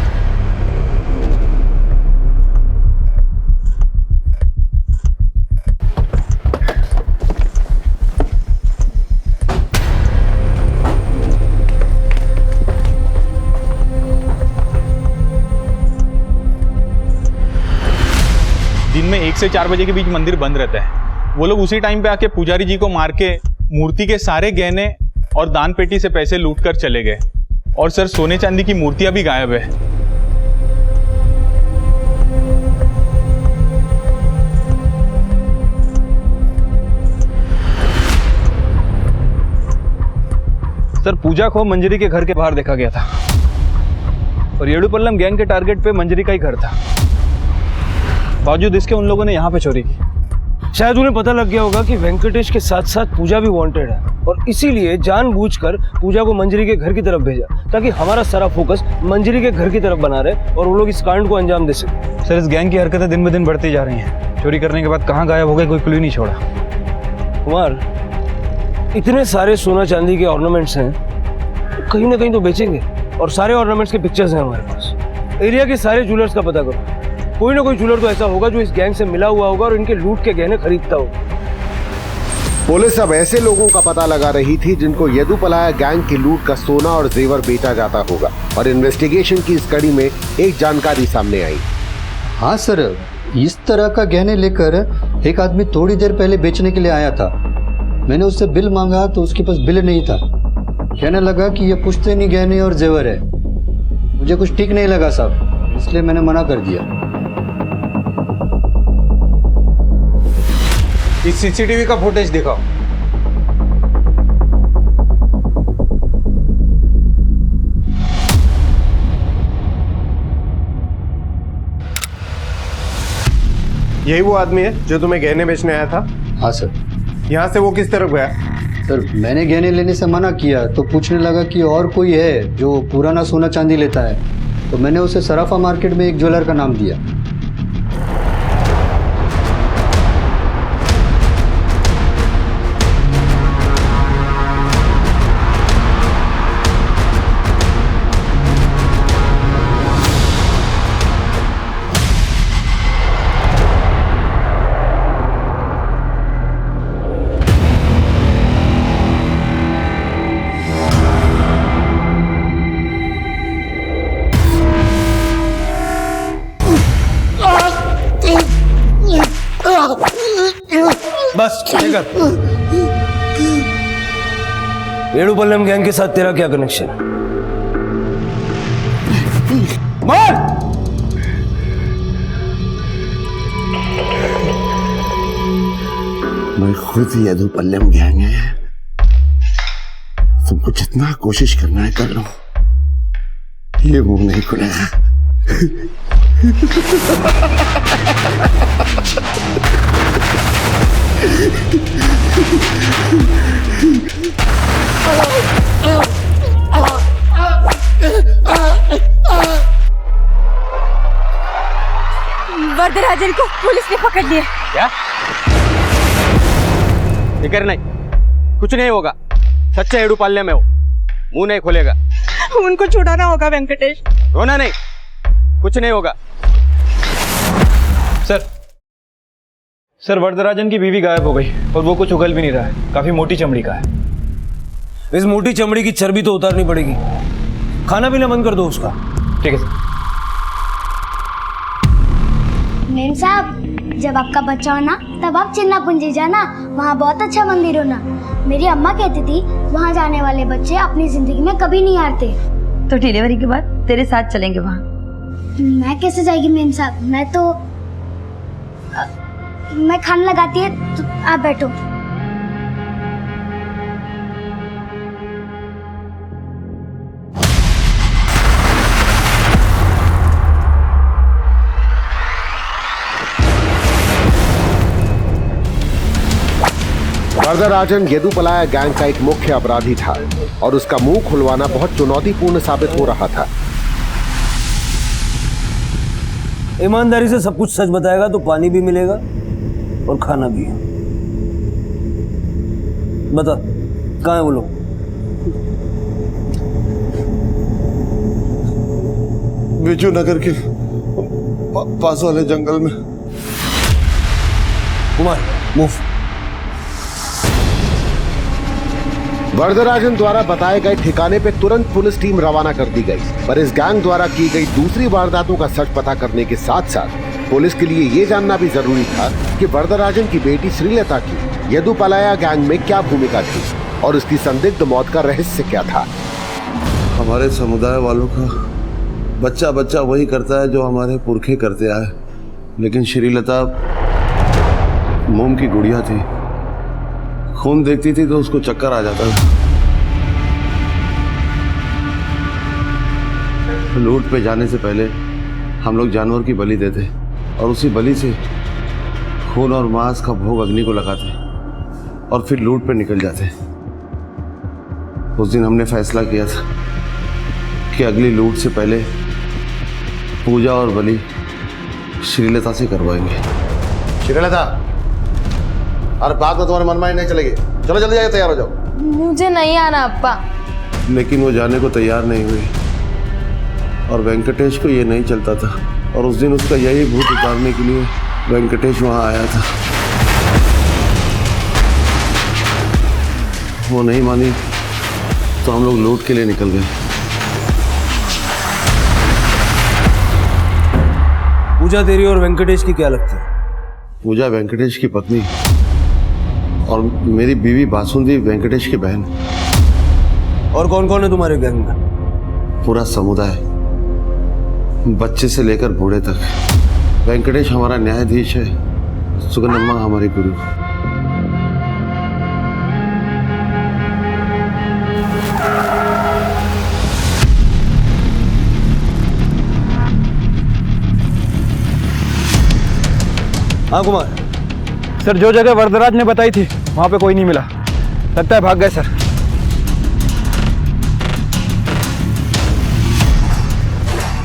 दिन में 1 से 4 बजे के बीच मंदिर बंद रहता है। वो लोग उसी टाइम पे आके पुजारी जी को मार के मूर्ति के सारे गहने और दान पेटी से पैसे लूट कर चले गए। और सर सोने चांदी की मूर्तियां भी गायब है। सर पूजा को मंजरी के घर के बाहर देखा गया था और येडुपल्लम गैंग के टारगेट पे मंजरी का ही घर था। बावजूद इसके उन लोगों ने यहाँ पे चोरी की। शायद उन्हें पता लग गया होगा कि वेंकटेश के साथ साथ पूजा भी वांटेड है और इसीलिए जानबूझकर पूजा को मंजरी के घर की तरफ भेजा ताकि हमारा सारा फोकस मंजरी के घर की तरफ बना रहे और वो लोग इस कांड को अंजाम दे सके। सर इस गैंग की हरकतें दिन ब दिन बढ़ती जा रही हैं। चोरी करने के बाद कहाँ गायब हो गए कोई क्लू नहीं छोड़ा। कुमार, इतने सारे सोना चांदी के ऑर्नामेंट्स हैं, कहीं ना कहीं तो बेचेंगे और सारे ऑर्नामेंट्स के पिक्चर्स हैं हमारे पास। एरिया के सारे ज्वेलर्स का पता करो, कोई ना कोई ज्वेलर तो ऐसा होगा जो इस गैंग से मिला हुआ होगा और इनके लूट के गहने खरीदता होगा। पुलिस अब ऐसे लोगों का पता लगा रही थी जिनको येदुपलाया गैंग की लूट का सोना और जेवर बेचा जाता होगा और इन्वेस्टिगेशन की इस कड़ी में एक जानकारी सामने आई। हाँ सर, इस तरह का गहने लेकर एक आदमी थोड़ी देर पहले बेचने के लिए आया था। मैंने उससे बिल मांगा तो उसके पास बिल नहीं था। कहने लगा कि ये पुश्तैनी गहने और जेवर है। मुझे कुछ ठीक नहीं लगा साहब, इसलिए मैंने मना कर दिया। इस सीसीटीवी का फुटेज दिखाओ। यही वो आदमी है जो तुम्हें गहने बेचने आया था? हाँ सर। यहाँ से वो किस तरफ गया? सर मैंने गहने लेने से मना किया तो पूछने लगा कि और कोई है जो पुराना सोना चांदी लेता है, तो मैंने उसे सराफा मार्केट में एक ज्वेलर का नाम दिया। बस शेखर, येडुपल्लम गैंग के साथ तेरा क्या कनेक्शन है? मार! मैं खुद येदुपल्लम गैंग है। तुमको जितना कोशिश करना है कर लो, ये मुंह नहीं खुलेगा। वरदराजन को पुलिस ने पकड़ लिया। क्या? फिक्र नहीं, कुछ नहीं होगा। सच्चे येडुपल्लम है वो, मुंह नहीं खोलेगा। उनको छुड़ाना होगा वेंकटेश। रोना नहीं, कुछ नहीं होगा। सर वरदराजन की बीवी गायब हो गई और वो कुछ उगल भी नहीं रहा है। काफी मोटी चमड़ी का है। इस मोटी चमड़ी की चर्बी तो उतारनी पड़ेगी। खाना पीना बंद कर दो उसका। ठीक है सर। मेम साहब, जब आपका बच्चा हो ना तब आप चिन्ना पुंजी जाना, वहाँ बहुत अच्छा मंदिर हो ना। मेरी अम्मा कहती थी वहाँ जाने वाले बच्चे अपनी जिंदगी में कभी नहीं हारते। तो डिलीवरी के बाद तेरे साथ चलेंगे वहाँ। मैं कैसे जाएगी मेम साहब? मैं खाना लगाती है तो आप बैठो। वरदराजन येदुपलाया गैंग का एक मुख्य अपराधी था और उसका मुंह खुलवाना बहुत चुनौतीपूर्ण साबित हो रहा था। ईमानदारी से सब कुछ सच बताएगा तो पानी भी मिलेगा और खाना भी। बता कहाँ है वो लोग? बिजू नगर के पास वाले जंगल में। कुमार मूव। वरदराजन द्वारा बताए गए ठिकाने पे तुरंत पुलिस टीम रवाना कर दी गई, पर इस गैंग द्वारा की गई दूसरी वारदातों का सच पता करने के साथ साथ पुलिस के लिए ये जानना भी जरूरी था कि वरदराजन की बेटी श्रीलता की येदुपलाया गैंग में क्या भूमिका थी और उसकी संदिग्ध मौत का रहस्य क्या था। हमारे समुदाय वालों का बच्चा बच्चा वही करता है जो हमारे पुरखे करते आए, लेकिन श्रीलता मोम की गुड़िया थी। खून देखती थी तो उसको चक्कर आ जाता था। लूट पे जाने से पहले हम लोग जानवर की बलि देते और उसी बलि से खून और मांस का भोग अग्नि को लगाते और फिर लूट पे निकल जाते। उस दिन हमने फैसला किया था कि अगली लूट से पहले पूजा और बलि श्रीलता से करवाएंगे। श्रीलता, और बात में तुम्हारे मनमानी नहीं चलेगी। चलो जल्दी जाके तैयार हो जाओ। मुझे नहीं आना अप्पा। लेकिन वो जाने को तैयार नहीं हुई और वेंकटेश को ये नहीं चलता था और उस दिन उसका यही भूत उतारने के लिए वेंकटेश वहां आया था। वो नहीं मानी तो हम लोग लूट के लिए निकल गए। पूजा तेरी और वेंकटेश की क्या लगती है? पूजा वेंकटेश की पत्नी और मेरी बीवी बासुंदी वेंकटेश की बहन। और कौन कौन है तुम्हारे गैंग में? पूरा समुदाय, बच्चे से लेकर बूढ़े तक। वेंकटेश हमारा न्यायाधीश है, सुगंधम्मा हमारी गुरु। हाँ कुमार। सर जो जगह वरदराज ने बताई थी वहां पे कोई नहीं मिला, लगता है भाग गए सर।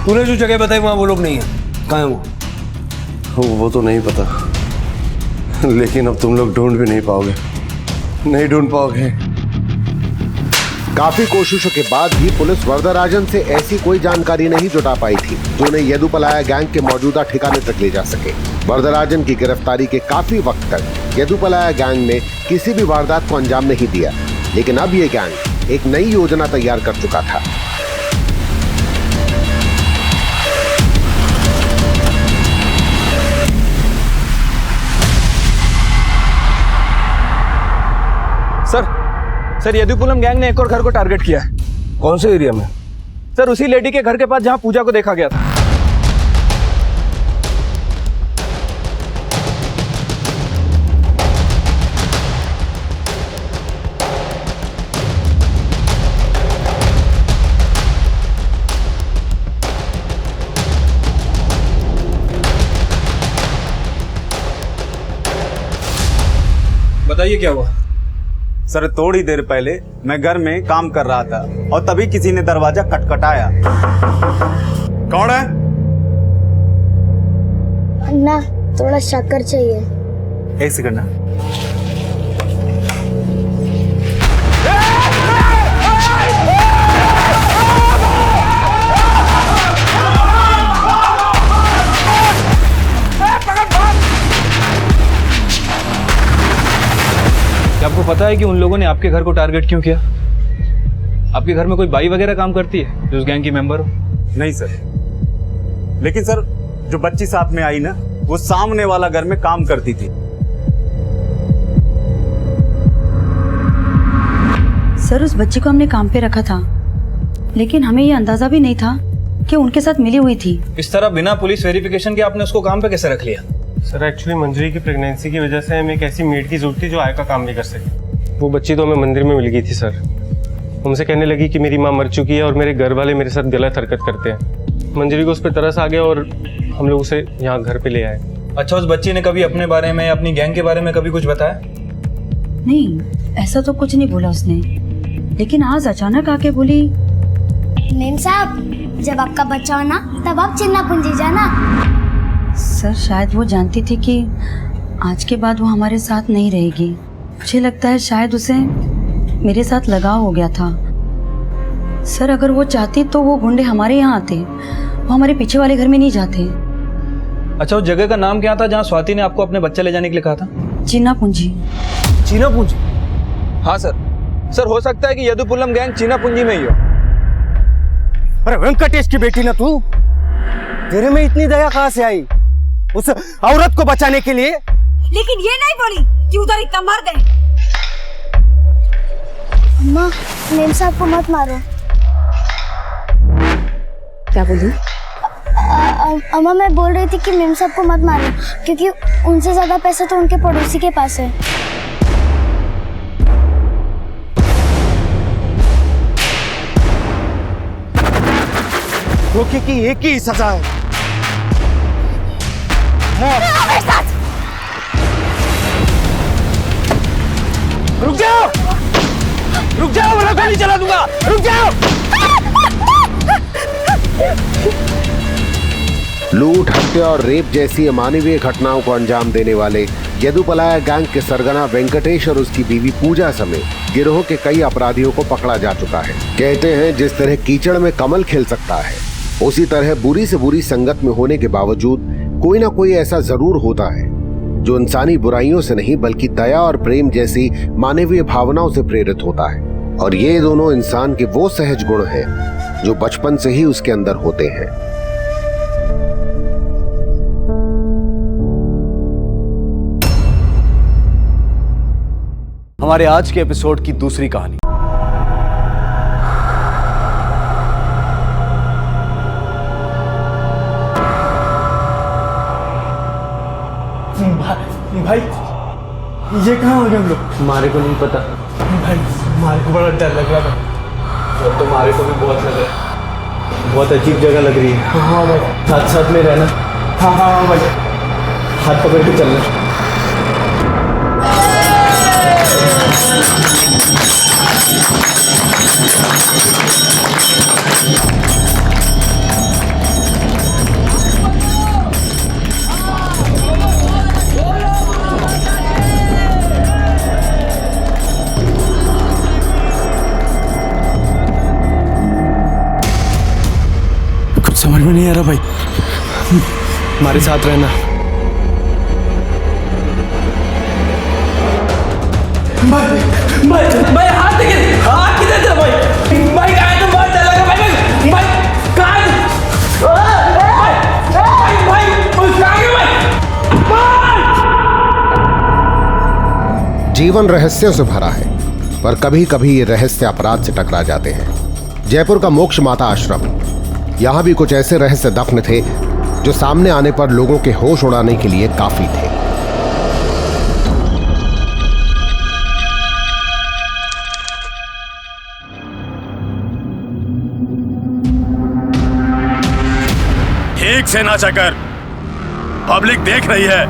तूने जो जगह बताई वहां वो लोग नहीं है, कहाँ है वो? वो तो नहीं पता, लेकिन अब तुम लोग ढूंढ भी नहीं पाओगे, नहीं ढूंढ पाओगे। काफी कोशिशों के बाद भी पुलिस वरदराजन से ऐसी कोई जानकारी नहीं जुटा पाई थी जो उन्हें येदुपलाया गैंग के मौजूदा ठिकाने तक ले जा सके। वरदराजन की गिरफ्तारी के काफी वक्त तक येदुपलाया गैंग ने किसी भी वारदात को अंजाम नहीं दिया, लेकिन अब ये गैंग एक नई योजना तैयार कर चुका था। सर येदुपुलम गैंग ने एक और घर को टारगेट किया है। कौन से एरिया में? सर उसी लेडी के घर के पास जहां पूजा को देखा गया था। बताइए क्या हुआ? सर थोड़ी देर पहले मैं घर में काम कर रहा था और तभी किसी ने दरवाजा खटखटाया। कौन है? अन्ना, थोड़ा शक्कर चाहिए। एक सेकंड ना। आपको पता है कि उन लोगों ने आपके घर को टारगेट क्यों किया? आपके घर में कोई बाई वगैरह काम करती है जो उस गैंग की मेंबर हो? नहीं सर, लेकिन सर जो बच्ची साथ में आई ना, वो सामने वाला घर में काम करती थी। सर उस बच्ची को हमने काम पे रखा था, लेकिन हमें ये अंदाजा भी नहीं था कि उनके साथ मिली हुई थी। इस तरह बिना पुलिस वेरिफिकेशन के आपने उसको काम पे कैसे रख लिया? सर एक्चुअली मंजरी की प्रेगनेंसी की वजह से हमें एक ऐसी मेड की जरूरत थी जो आय का काम भी कर सके। वो बच्ची तो हमें मंदिर में मिल गई थी सर। उनसे कहने लगी कि मेरी माँ मर चुकी है और मेरे घर वाले मेरे साथ गलत हरकत करते हैं। मंजरी को उस पर तरस आ गया और हम लोग उसे यहाँ घर पे ले आए। अच्छा, उस बच्ची ने कभी अपने बारे में, अपनी गैंग के बारे में कभी कुछ बताया? नहीं, ऐसा तो कुछ नहीं बोला उसने, लेकिन आज अचानक आके बोली। मेम साहब, जब आपका बच्चा हो ना तब आप चिन्नापुंजी जाना। सर शायद वो जानती थी कि आज के बाद वो हमारे साथ नहीं रहेगी। मुझे लगता है शायद उसे मेरे साथ लगाव हो गया था। सर अगर वो चाहती तो वो गुंडे हमारे यहाँ आते, वो हमारे पीछे वाले घर में नहीं जाते। अच्छा, उस जगह का नाम क्या था जहाँ स्वाति ने आपको अपने बच्चा ले जाने के लिए कहा था? चिन्नापुंजी। चिन्नापुंजी? हाँ सर। सर हो सकता है कि यदुपुलम गैंग चिन्नापुंजी में ही हो। अरे वेंकटेश की बेटी ना तू, तेरे में इतनी दया कहाँ से आई उस औरत को बचाने के लिए? लेकिन ये नहीं बोली कि उधर इतना मर गए। अम्मा, मेम साहब को मत मारो। क्या बोली? अम्मा मैं बोल रही थी कि मेम साहब को मत मारो, क्योंकि उनसे ज्यादा पैसा तो उनके पड़ोसी के पास है। धोखे की एक ही सजा है, रुक जाओ, रुक जाओ, वरना गोली चला दूंगा, रुक जाओ। लूट, हत्या और रेप जैसी अमानवीय घटनाओं को अंजाम देने वाले यदुपलाया गैंग के सरगना वेंकटेश और उसकी बीवी पूजा समेत गिरोह के कई अपराधियों को पकड़ा जा चुका है। कहते हैं जिस तरह कीचड़ में कमल खिल सकता है, उसी तरह बुरी से बुरी संगत में होने के बावजूद कोई ना कोई ऐसा जरूर होता है जो इंसानी बुराइयों से नहीं बल्कि दया और प्रेम जैसी मानवीय भावनाओं से प्रेरित होता है। और ये दोनों इंसान के वो सहज गुण हैं जो बचपन से ही उसके अंदर होते हैं। हमारे आज के एपिसोड की दूसरी कहानी। भाई ये कहाँ हो गए हम लोग? हमारे को नहीं पता भाई, हमारे को बड़ा डर लग रहा था। और तुम्हारे को भी बहुत लग रहा है, बहुत अजीब जगह लग रही है। हाँ भाई, साथ साथ में रहना। हाँ हाँ हाँ भाई, हाथ पकड़ के चलना। समझ में नहीं आ रहा भाई, हमारे साथ रहना। भाई हाथ देखिए, हाथ किधर था भाई? भाई कहाँ है? तुम बहुत डर लगा भाई, भाई कहाँ है? जीवन रहस्यों से भरा है, पर कभी कभी ये रहस्य अपराध से टकरा जाते हैं। जयपुर का मोक्ष माता आश्रम, यहां भी कुछ ऐसे रहस्य दफन थे जो सामने आने पर लोगों के होश उड़ाने के लिए काफी थे। ठीक से नाचा कर, पब्लिक देख रही है।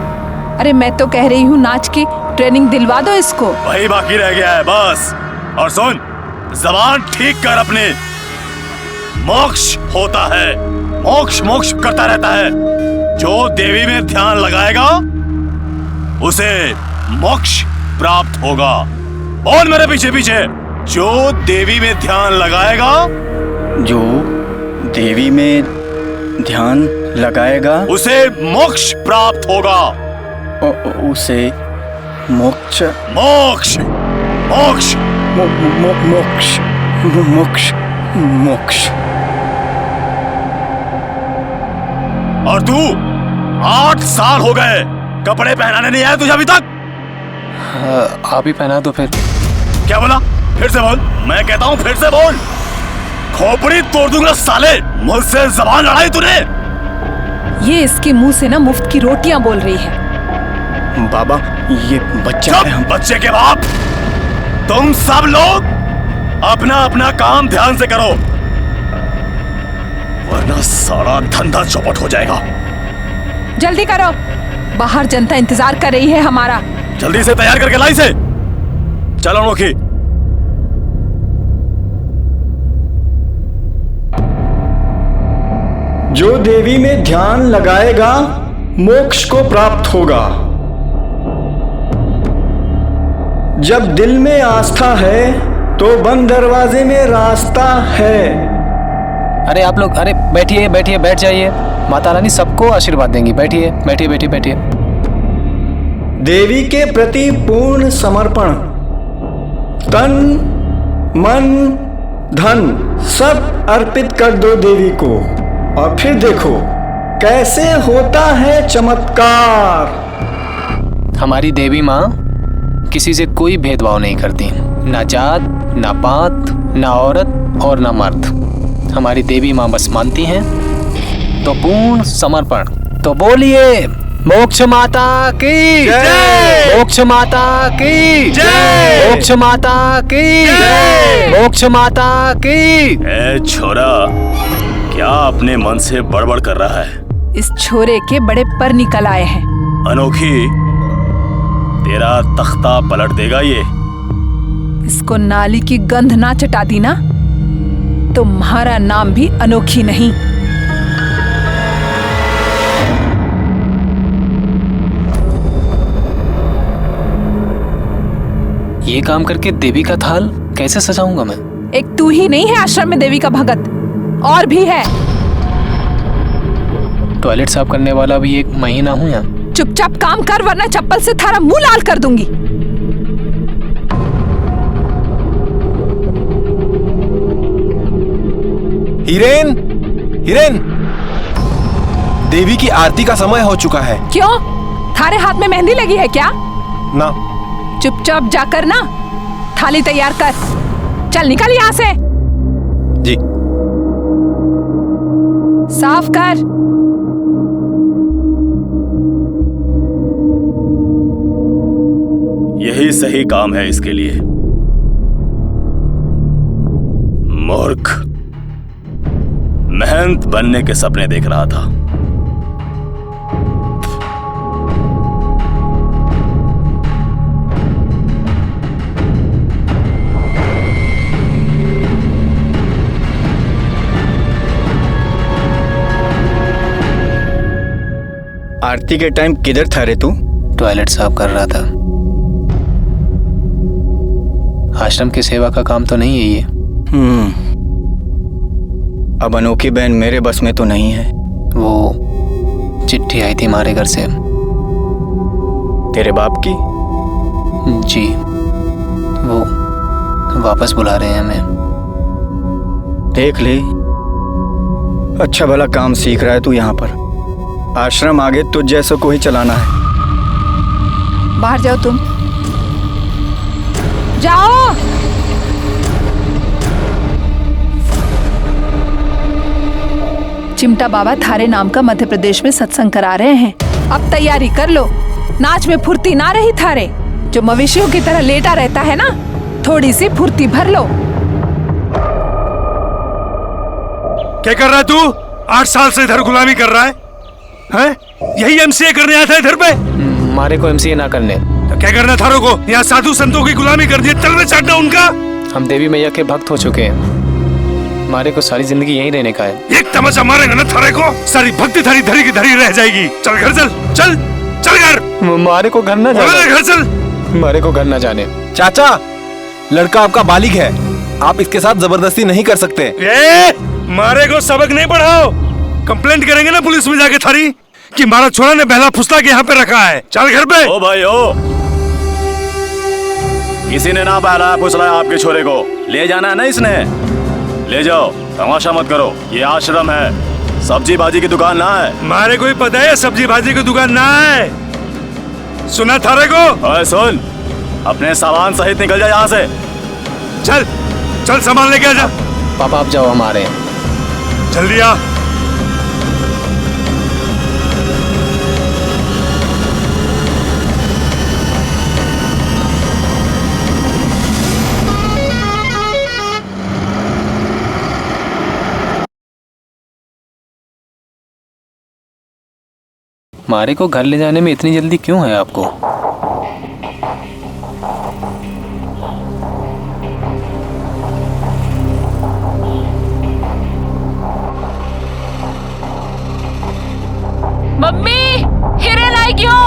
अरे मैं तो कह रही हूँ नाच की ट्रेनिंग दिलवा दो इसको। वही बाकी रह गया है बस। और सुन, जबान ठीक कर अपने। मोक्ष होता है, मोक्ष मोक्ष करता रहता है। जो देवी में ध्यान लगाएगा उसे मोक्ष प्राप्त होगा। बोल मेरे पीछे पीछे, जो देवी में ध्यान लगाएगा, जो देवी में ध्यान लगाएगा उसे मोक्ष प्राप्त होगा। उसे मोक्ष मोक्ष मोक्ष मोक्ष मोक्ष मोक्ष। और तू 8 साल हो गए, कपड़े पहनाने नहीं आया तुझे अभी तक? आप ही पहना दो फिर। क्या बोला? फिर से बोल। मैं कहता हूँ फिर से बोल। खोपड़ी तोड़ दूंगा साले, मुझसे जबान लड़ाई तूने। ये इसके मुंह से ना मुफ्त की रोटियां बोल रही है। बाबा ये बच्चा है। बच्चे के बाप, तुम सब लोग अपना अपना काम ध्यान से करो, वरना सारा धंधा चौपट हो जाएगा। जल्दी करो, बाहर जनता इंतजार कर रही है हमारा। जल्दी से तैयार करके लाई से। चलो अनोखी। जो देवी में ध्यान लगाएगा मोक्ष को प्राप्त होगा। जब दिल में आस्था है तो बंद दरवाजे में रास्ता है। अरे आप लोग, अरे बैठिए बैठिए, बैठ जाइए। माता रानी सबको आशीर्वाद देंगी। बैठिए बैठिए बैठिए बैठिए। देवी के प्रति पूर्ण समर्पण, तन मन धन सब अर्पित कर दो देवी को, और फिर देखो कैसे होता है चमत्कार। हमारी देवी माँ किसी से कोई भेदभाव नहीं करती, ना जात ना पात ना औरत और ना मर्द। हमारी देवी माँ बस मानती हैं तो पूर्ण समर्पण। तो बोलिए मोक्ष माता की जय, मोक्ष माता की जय, मोक्ष माता की जय, मोक्ष माता की। ए छोरा, क्या अपने मन से बड़बड़ कर रहा है? इस छोरे के बड़े पर निकल आए हैं। अनोखी, तेरा तख्ता पलट देगा ये। इसको नाली की गंध ना चटा दी ना, तुम्हारा नाम भी अनोखी नहीं। ये काम करके देवी का थाल कैसे सजाऊंगा मैं? एक तू ही नहीं है आश्रम में देवी का भगत, और भी है। टॉयलेट साफ करने वाला भी एक महीना हूँ यहाँ। चुपचाप काम कर, वरना चप्पल से थारा मुंह लाल कर दूंगी। हिरेन, हिरेन, देवी की आरती का समय हो चुका है। क्यों? थारे हाथ में मेहंदी लगी है क्या? ना। चुपचाप जाकर ना थाली तैयार कर। चल निकल यहाँ से। जी। साफ कर। यही सही काम है इसके लिए। मूर्ख, महंत बनने के सपने देख रहा था। आरती के टाइम किधर था रे तू? टॉयलेट साफ कर रहा था। आश्रम की सेवा का काम तो नहीं है ये। अब अनोखी बहन मेरे बस में तो नहीं है। वो चिट्ठी आई थी हमारे घर से। तेरे बाप की? जी, वो वापस बुला रहे हैं हमें। देख ले, अच्छा भला काम सीख रहा है तू यहाँ पर। आश्रम आगे तुझ जैसों को ही चलाना है। बाहर जाओ तुम, जाओ। चिमटा बाबा थारे नाम का मध्य प्रदेश में सत्संग करा रहे हैं। अब तैयारी कर लो। नाच में फुर्ती ना रही थारे, जो मवेशियों की तरह लेटा रहता है ना, थोड़ी सी फुर्ती भर लो। क्या कर रहा है तू? 8 साल से इधर गुलामी कर रहा है? हैं? यही एमसीए करने आया था इधर पे? हमारे को एमसीए ना करने। तो क्या करना थारों को? यहाँ साधु संतों की गुलामी कर दी, तलवे चाटना उनका। हम देवी मैया के भक्त हो चुके हैं। हमारे को सारी जिंदगी यहीं रहने का है। एक तमाचा मारेगा ना थारे को, सारी भक्ति थारी धरी की धरी रह जाएगी। चल घर चल, चल चल घर। हमारे को घर न जाने। घर चल। हमारे को घर न जाने। चाचा, लड़का आपका बालिग है, आप इसके साथ जबरदस्ती नहीं कर सकते। मारे को सबक नहीं पढ़ाओ, कंप्लेंट करेंगे ना पुलिस में जाके थारी कि हमारा छोरा ने बहला फुसला के यहाँ पे रखा है। चल घर पे। ओ भाई ओ, किसी ने ना बहलाया फुसलाया आपके छोरे को, ले जाना है ना इसने, ले जाओ। तमाशा मत करो, ये आश्रम है, सब्जी भाजी की दुकान ना है। मारे को ही पता है सब्जी भाजी की दुकान ना है। सुना थारे को? ओए सुन, अपने सामान सहित निकल जा यहाँ से। चल चल सामान लेके आ जा। पापा आप जाओ, हम आ रहे हैं। जल्दी आ। मारे को घर ले जाने में इतनी जल्दी क्यों है आपको? मम्मी, हिरेन आई क्यों?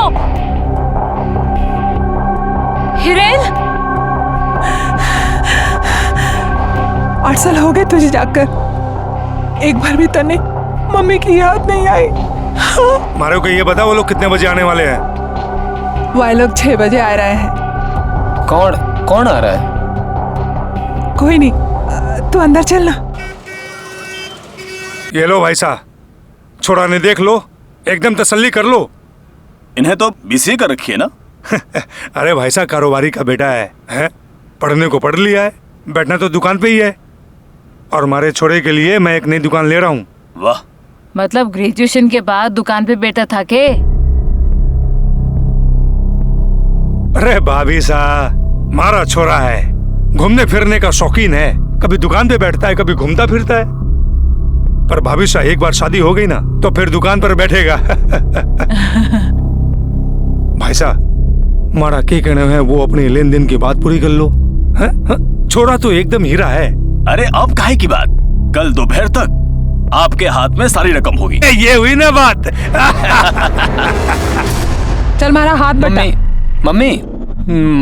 हिरेन, 8 साल हो गए तुझे जाकर, एक बार भी तने मम्मी की याद नहीं आई। मारे को ये बता वो लोग कितने बजे आने वाले हैं? वह लोग 6 बजे आ रहे हैं। कौन आ रहा है? कोई नहीं, तू अंदर चलना। ये लो भाई साहब, छोड़ा ने देख लो, एकदम तसल्ली कर लो। इन्हें तो बीसीए कर रखी है ना? अरे भाई साहब, कारोबारी का बेटा है? पढ़ने को पढ़ लिया है, बैठना तो दुकान पे ही है। और हमारे छोरे के लिए मैं एक नई दुकान ले रहा हूँ। वाह, मतलब ग्रेजुएशन के बाद दुकान पे बैठा था के? अरे भाभी साहब, मारा छोरा है, घूमने फिरने का शौकीन है, कभी दुकान पे बैठता है, कभी घूमता फिरता है। पर भाभी साहब, एक बार शादी हो गई ना तो फिर दुकान पर बैठेगा। भाई साहब, मारा के कहने हैं वो अपने लेन देन की बात पूरी कर लो। छोरा तो एकदम हीरा है। अरे अब काहे की बात, कल दोपहर तक आपके हाथ में सारी रकम होगी। ये हुई ना बात। चल मारा हाथ बटा। मम्मी,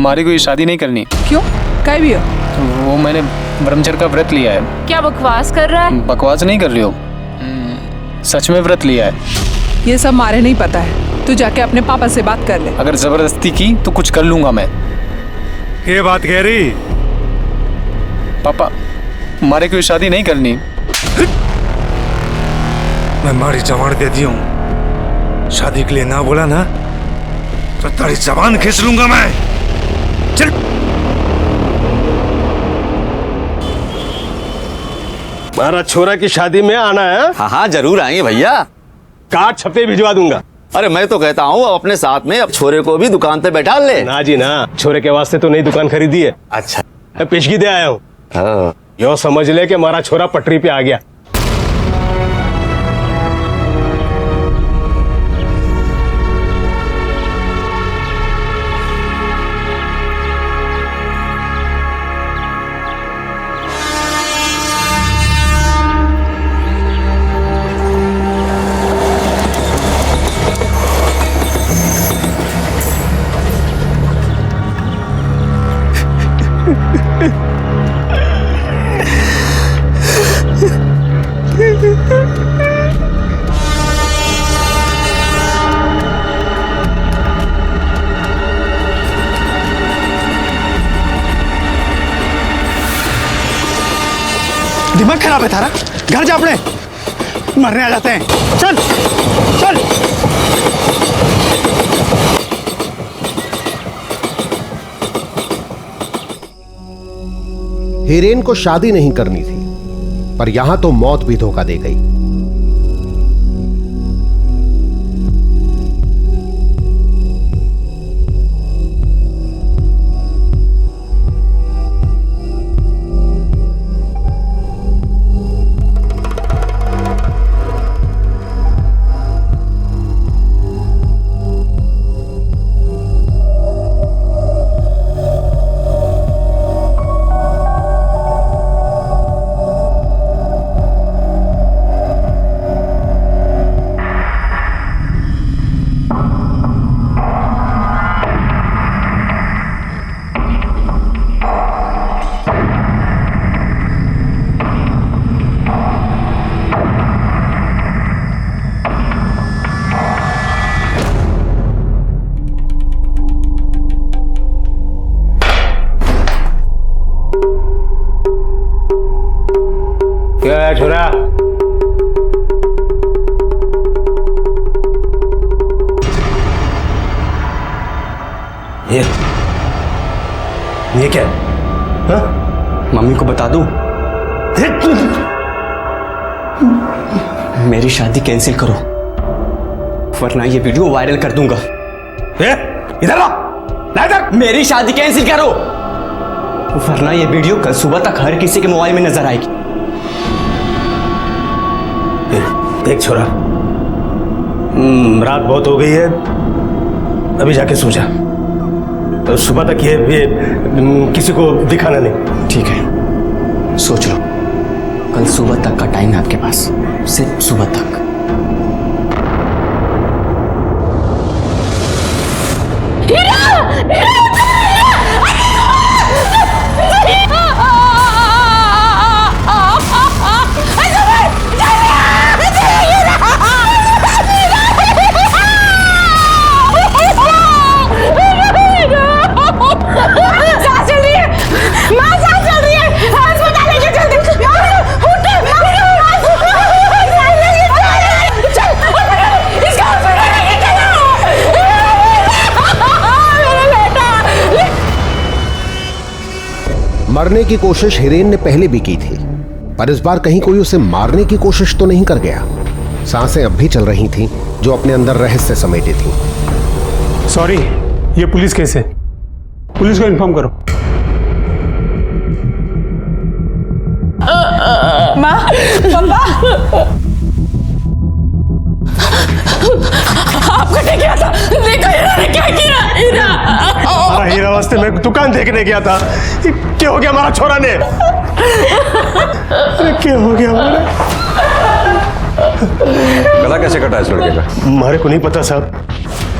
मारी को ये शादी नहीं करनी। क्यों? कहीं भी हो? वो मैंने ब्रह्मचर्य का व्रत लिया है। क्या बकवास कर रहा है? बकवास नहीं कर रही हो, सच में व्रत लिया है। ये सब मारे नहीं पता है, तू जाके अपने पापा से बात कर ले। अगर जबरदस्ती की तो कुछ कर लूंगा मैं। ये बात कह रही? पापा, मारे को शादी नहीं करनी। मैं मारी जबान दे दी हूँ, शादी के लिए ना बोला ना तो तारी जबान खींच लूंगा मैं। चल। हमारा छोरा की शादी में आना है? हाँ जरूर आएंगे भैया। कार्ड छपे भिजवा दूंगा। अरे मैं तो कहता हूँ अपने साथ में अब छोरे को भी दुकान पे बैठा ले। ना जी ना, छोरे के वास्ते तो नई दुकान खरीदी है। अच्छा, मैं पेशगी दे आया हूँ। यो समझ ले कि हमारा छोरा पटरी पे आ गया। दिमाग खराब है थारा, घर जा अपने, मरने आ जाते हैं। चल चल। हिरेन को शादी नहीं करनी थी, पर यहां तो मौत भी धोखा दे गई। क्या है छोरा? ये क्या है? हाँ? मम्मी को बता दूं? मेरी शादी कैंसिल करो, वरना ये वीडियो वायरल कर दूंगा। इधर आ, मेरी शादी कैंसिल करो, वरना ये वीडियो कल सुबह तक हर किसी के मोबाइल में नजर आएगी। देख छोरा, रात बहुत हो गई है, अभी जाके सो जा। तो सुबह तक ये किसी को दिखाना नहीं। ठीक है, सोच लो, कल सुबह तक का टाइम है आपके पास, सिर्फ सुबह तक। मरने की कोशिश हिरेन ने पहले भी की थी, पर इस बार कहीं कोई उसे मारने की कोशिश तो नहीं कर गया। सांसें अब भी चल रही थीं, जो अपने अंदर रहस्य समेटे थीं। सॉरी, ये पुलिस केस है, पुलिस को इन्फॉर्म करो। माँ, पापा, आपको क्या था? देखो हीरा ने क्या किया। हीरा हीरा वास्ते मैं दुकान देखने गया था। क्या हो गया हमारा छोरा ने? क्या हो गया हमारा? गला कैसे कटा इस लड़के का? हमारे को नहीं पता साहब,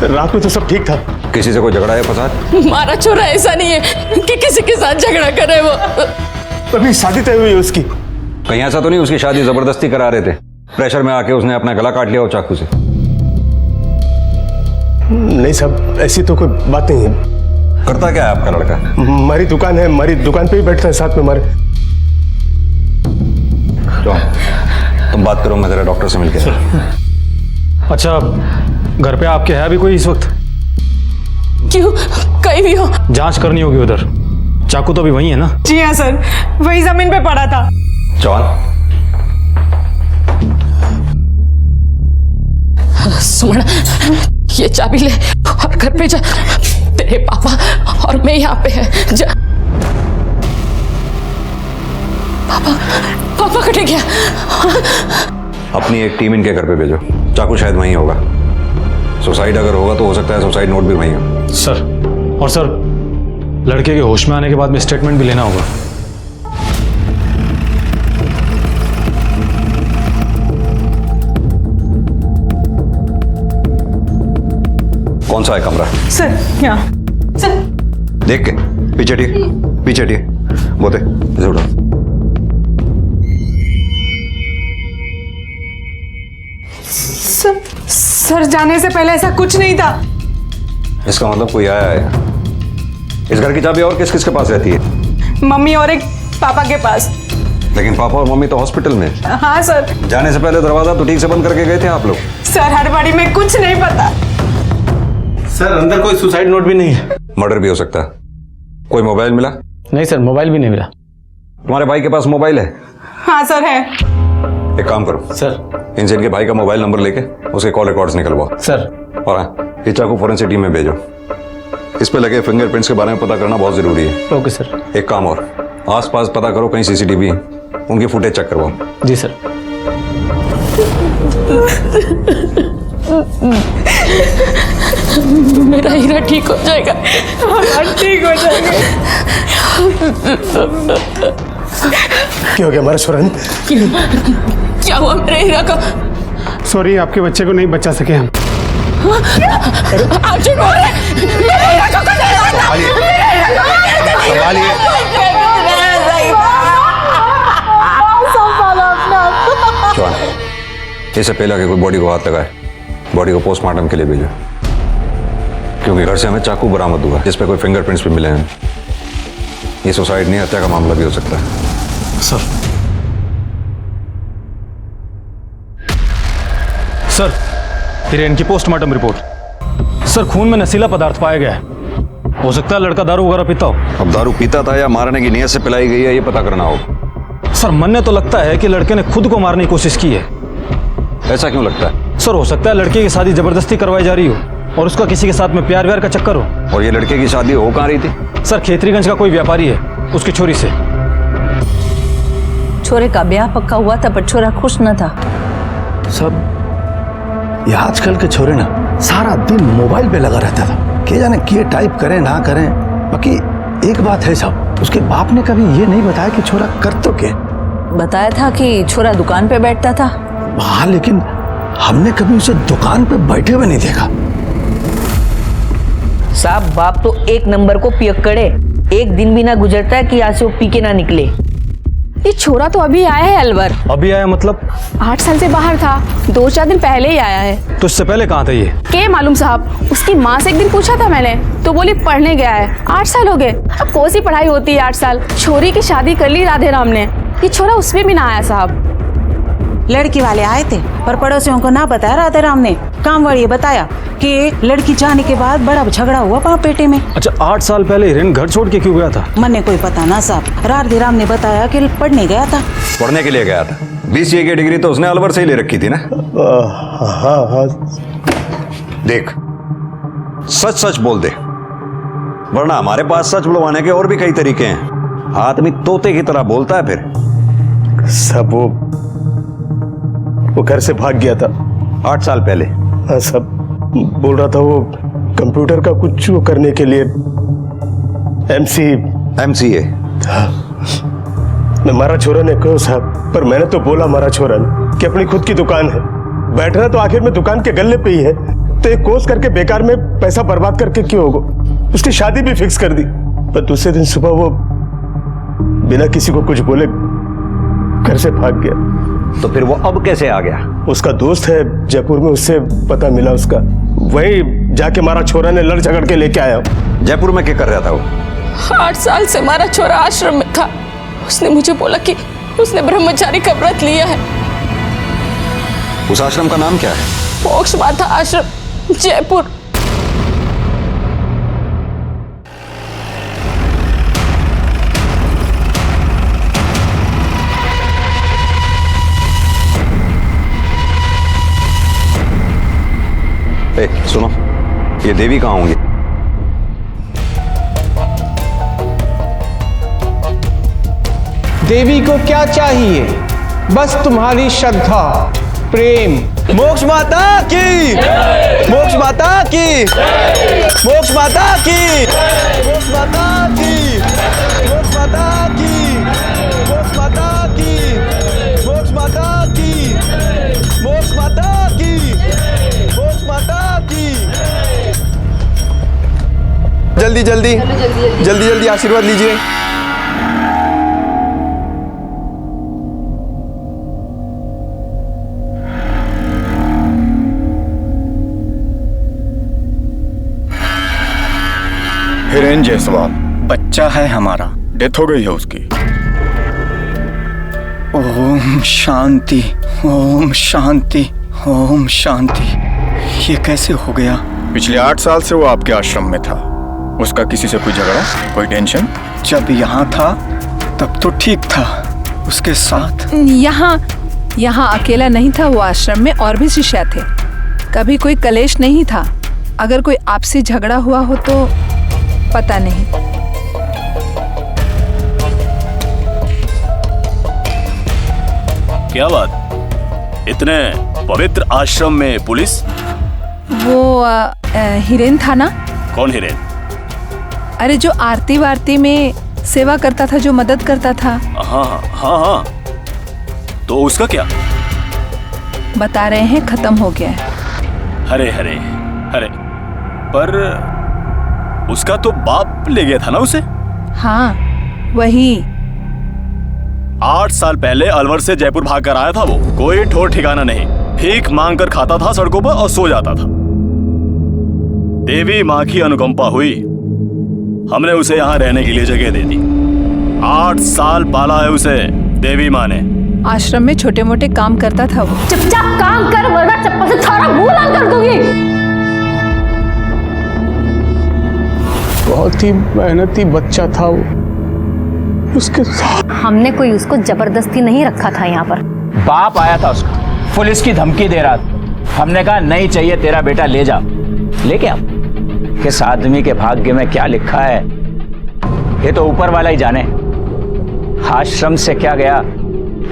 रात में तो सब ठीक था। किसी से कोई झगड़ा है फसाद? हमारा छोरा ऐसा नहीं है कि किसी के साथ झगड़ा करे। वो अभी शादी तय हुई है उसकी। कहीं ऐसा तो नहीं उसकी शादी जबरदस्ती करा रहे थे, प्रेशर में आके उसने अपना गला काट लिया हो चाकू से? नहीं साहब, ऐसी तो कोई बात नहीं है। करता क्या है आपका लड़का? हमारी दुकान है, हमारी दुकान पे ही बैठता है साथ में हमारे। तुम बात करो, मैं जरा डॉक्टर से मिलके। अच्छा, घर पे आपके है अभी कोई इस वक्त? क्यों, कहीं भी हो? जांच करनी होगी उधर। चाकू तो अभी वही है ना? जी हाँ सर, वही जमीन पे पड़ा था। जवान, सुमन, ये चाबी ले और घर पे जा। तेरे पापा और मैं यहाँ पे है। जा। पापा कटे गया। अपनी एक टीम इनके घर पे भेजो, चाकू शायद वहीं होगा। सुसाइड अगर होगा तो हो सकता है सुसाइड नोट भी वहीं हो। सर, और सर लड़के के होश में आने के बाद में स्टेटमेंट भी लेना होगा। कौन सा है कमरा? सर यहाँ। सर देख के पीछे ठीक, पीछे ठीक। बोते इसे उठा। सर जाने से पहले ऐसा कुछ नहीं था। इसका मतलब कोई आया है। इस घर की चाबी और किस किस के पास रहती है? मम्मी और एक पापा के पास। लेकिन पापा और मम्मी तो हॉस्पिटल में। हाँ सर। जाने से पहले दरवाजा तो ठीक से बंद करके गए थे आप लोग? सर हड़बड़ी में कुछ नहीं पता। सर अंदर कोई सुसाइड नोट भी नहीं है। मर्डर भी हो सकता है। कोई मोबाइल मिला? नहीं सर, मोबाइल भी नहीं मिला। तुम्हारे भाई के पास मोबाइल है? हाँ सर है। एक काम करो सर, इनसे इनके भाई का मोबाइल नंबर लेके उसके कॉल रिकॉर्ड्स निकलवाओ। सर। और हाँ, ये चाकू फोरेंसिक टीम में भेजो। इस पे लगे फिंगरप्रिंट्स के बारे में पता करना बहुत जरूरी है। Okay sir. एक काम और, आसपास पता करो कहीं सीसीटीवी उनकी फुटेज चेक करवाओ। जी सर। मेरा हीरा ठीक हो जाएगा। ठीक हो जाएगा। क्या हो गया हमारे छोरा ने? क्या हुआ मेरे हीरा का? सॉरी, आपके बच्चे को नहीं बचा सके हम। आप झूठ बोल रहे हैं। मेरे हीरा को कुछ नहीं होता। जवान, इससे पहले कि कोई बॉडी को हाथ लगाए, बॉडी को पोस्टमार्टम के लिए भेजो, क्योंकि घर से हमें चाकू बरामद हुआ जिस पे कोई फिंगरप्रिंट्स भी मिले हैं। ये सुसाइड नहीं, हत्या का मामला भी हो सकता है। सर, हिरेन की पोस्टमार्टम रिपोर्ट। सर, खून में नशीला पदार्थ पाया गया है। हो सकता है लड़का दारू वगैरह पीता हो। अब दारू पीता था या मारने की नीयत से पिलाई गई है, ये पता करना होगा। सर, मनने तो लगता है कि लड़के ने खुद को मारने की कोशिश की है। ऐसा क्यों लगता है? सर, हो सकता है लड़के की शादी जबरदस्ती करवाई जा रही हो और उसका किसी के साथ में प्यार व्यार का चक्कर हो। और ये लड़के की शादी हो कहाँ रही थी? सर, खेतरीगंज का कोई व्यापारी है, उसकी छोरी से। छोरे का ब्याह पक्का हुआ था पर छोरा खुश न था। सब ये आजकल के छोरे ना सारा दिन मोबाइल पे लगा रहता था। क्या जाने किए टाइप करें ना करें। बाकी एक बात है साहब, उसके बाप ने कभी ये नहीं बताया कि छोरा कर तो क्या। बताया था कि छोरा दुकान पे बैठता था। हाँ, लेकिन हमने कभी उसे दुकान पे बैठे हुए नहीं देखा। साहब, बाप तो एक नंबर को पियक्कड़ है। एक दिन भी ना गुजरता है कि यहाँ से वो पी के ना निकले। ये छोरा तो अभी आया है अलवर। अभी आया मतलब? 8 साल से बाहर था, 2-4 दिन पहले ही आया है। तो इससे पहले कहाँ था ये? के मालूम साहब, उसकी माँ से एक दिन पूछा था मैंने तो बोली पढ़ने गया है। 8 साल हो गए। अब कौन सी पढ़ाई होती है 8 साल। छोरी की शादी कर ली राधे राम ने। ये छोरा उसमें भी ना आया साहब। लड़की वाले आए थे पर पड़ोसियों को ना बताया राधे राम ने। काम वाली बताया कि लड़की जाने के बाद बड़ा झगड़ा हुआ वहाँ पेटे में। अच्छा, 8 साल पहले हिरेन घर छोड़ के क्यों गया था? मने कोई पता ना साहब, राधे राम ने बताया कि पढ़ने गया था। पढ़ने के लिए गया था? BCA की डिग्री तो उसने अलवर से ही ले रखी थी ना? हाँ। देख, सच सच बोल दे, वरना हमारे पास सच बुलवाने के और भी कई तरीके हैं। आदमी तोते की तरह बोलता है फिर। सब वो घर से भाग गया था 8 साल पहले। हाँ, सब बोल रहा था वो कंप्यूटर का कुछ वो करने के लिए MCA। हाँ, मैं मारा छोरा ने कहो साहब, पर मैंने तो बोला मारा छोरा ने कि अपनी खुद की दुकान है, बैठना तो आखिर में दुकान के गल्ले पे ही है, तो एक कोर्स करके बेकार में पैसा बर्बाद करके क्यों होगा। उसकी शादी भी फिक्स कर दी, पर दूसरे दिन सुबह वो बिना किसी को कुछ बोले घर से भाग गया। तो फिर वो अब कैसे आ गया? उसका दोस्त है जयपुर में, उससे पता मिला उसका, वही जाके मारा छोरा ने लड़ झगड़ के लेके आया। जयपुर में क्या कर रहा था वो? 8 साल से हमारा छोरा आश्रम में था। उसने मुझे बोला कि उसने ब्रह्मचारी का व्रत लिया है। उस आश्रम का नाम क्या है? मोक्ष माता आश्रम, जयपुर। सुनो, ये देवी कहाँ होंगी? देवी को क्या चाहिए? बस तुम्हारी श्रद्धा, प्रेम। मोक्ष माता की, मोक्ष माता की, मोक्ष माता की, मोक्ष माता की, मोक्ष माता की, मोक्ष माता की, मोक्ष माता की, मोक्ष माता की, मोक्ष माता की। जल्दी जल्दी जल्दी जल्दी आशीर्वाद लीजिए। हिरेन जायसवाल बच्चा है हमारा, डेथ हो गई है उसकी। ओम शांति, ओम शांति, ओम शांति। ये कैसे हो गया? पिछले 8 साल से वो आपके आश्रम में था। उसका किसी से कोई झगड़ा, कोई टेंशन? जब यहाँ था तब तो ठीक था। उसके साथ यहाँ अकेला नहीं था वो, आश्रम में और भी शिष्य थे। कभी कोई कलेश नहीं था। अगर कोई आपसी झगड़ा हुआ हो तो पता नहीं। क्या बात, इतने पवित्र आश्रम में पुलिस? वो हिरेन था ना? कौन हिरेन? अरे जो आरती वारती में सेवा करता था, जो मदद करता था। हाँ हाँ हाँ, तो उसका क्या? बता रहे हैं खत्म हो गया है। हरे हरे हरे, पर उसका तो बाप ले गया था ना उसे? हाँ वही। 8 साल पहले अलवर से जयपुर भाग कर आया था वो। कोई ठोर ठिकाना नहीं, भीख मांग कर खाता था सड़कों पर और सो जाता था। देवी माँ की अनुकंपा हुई, हमने उसे यहाँ रहने के लिए जगह दे दी। 8 साल पाला है उसे देवी माँ ने। आश्रम में छोटे मोटे काम करता था वो। चुपचाप काम कर वरना चप्पल से थारा मुंह लाल कर दूंगी। बहुत ही मेहनती बच्चा था वो। उसके साथ हमने कोई उसको जबरदस्ती नहीं रखा था यहाँ पर। बाप आया था उसका, पुलिस की धमकी दे रहा था। हमने कहा नहीं चाहिए तेरा बेटा, ले जा। लेके अब किस आदमी के भाग्य में क्या लिखा है ये तो ऊपर वाला ही जाने। आश्रम से क्या गया,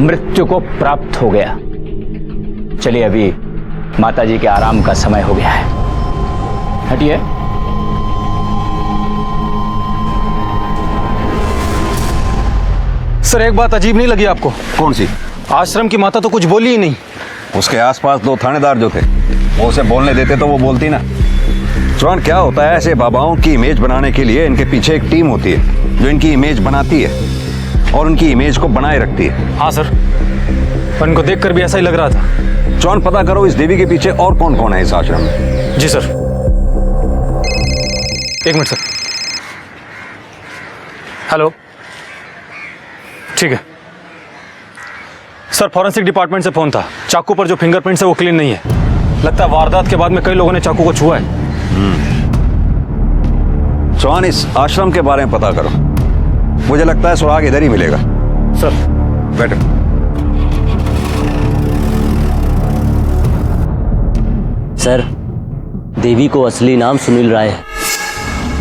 मृत्यु को प्राप्त हो गया। चलिए अभी माताजी के आराम का समय हो गया है, हटिए। सर एक बात अजीब नहीं लगी आपको? कौन सी? आश्रम की माता तो कुछ बोली ही नहीं। उसके आसपास 2 थानेदार जो थे, वो उसे बोलने देते तो वो बोलती ना। चौहान, क्या होता है, ऐसे बाबाओं की इमेज बनाने के लिए इनके पीछे एक टीम होती है जो इनकी इमेज बनाती है और उनकी इमेज को बनाए रखती है। हाँ सर, पर इनको देखकर भी ऐसा ही लग रहा था। चौहान, पता करो इस देवी के पीछे और कौन कौन है इस आश्रम में। जी सर। 1 minute sir. हेलो, ठीक है सर। फॉरेंसिक डिपार्टमेंट से फोन था। चाकू पर जो फिंगरप्रिंट्स है वो क्लीन नहीं है। लगता है वारदात के बाद में कई लोगों ने चाकू को छुआ है। चौहान, इस आश्रम के बारे में पता करो। मुझे लगता है सुराग इधर ही मिलेगा। सर। बैठो। सर, देवी को असली नाम सुनील राय है।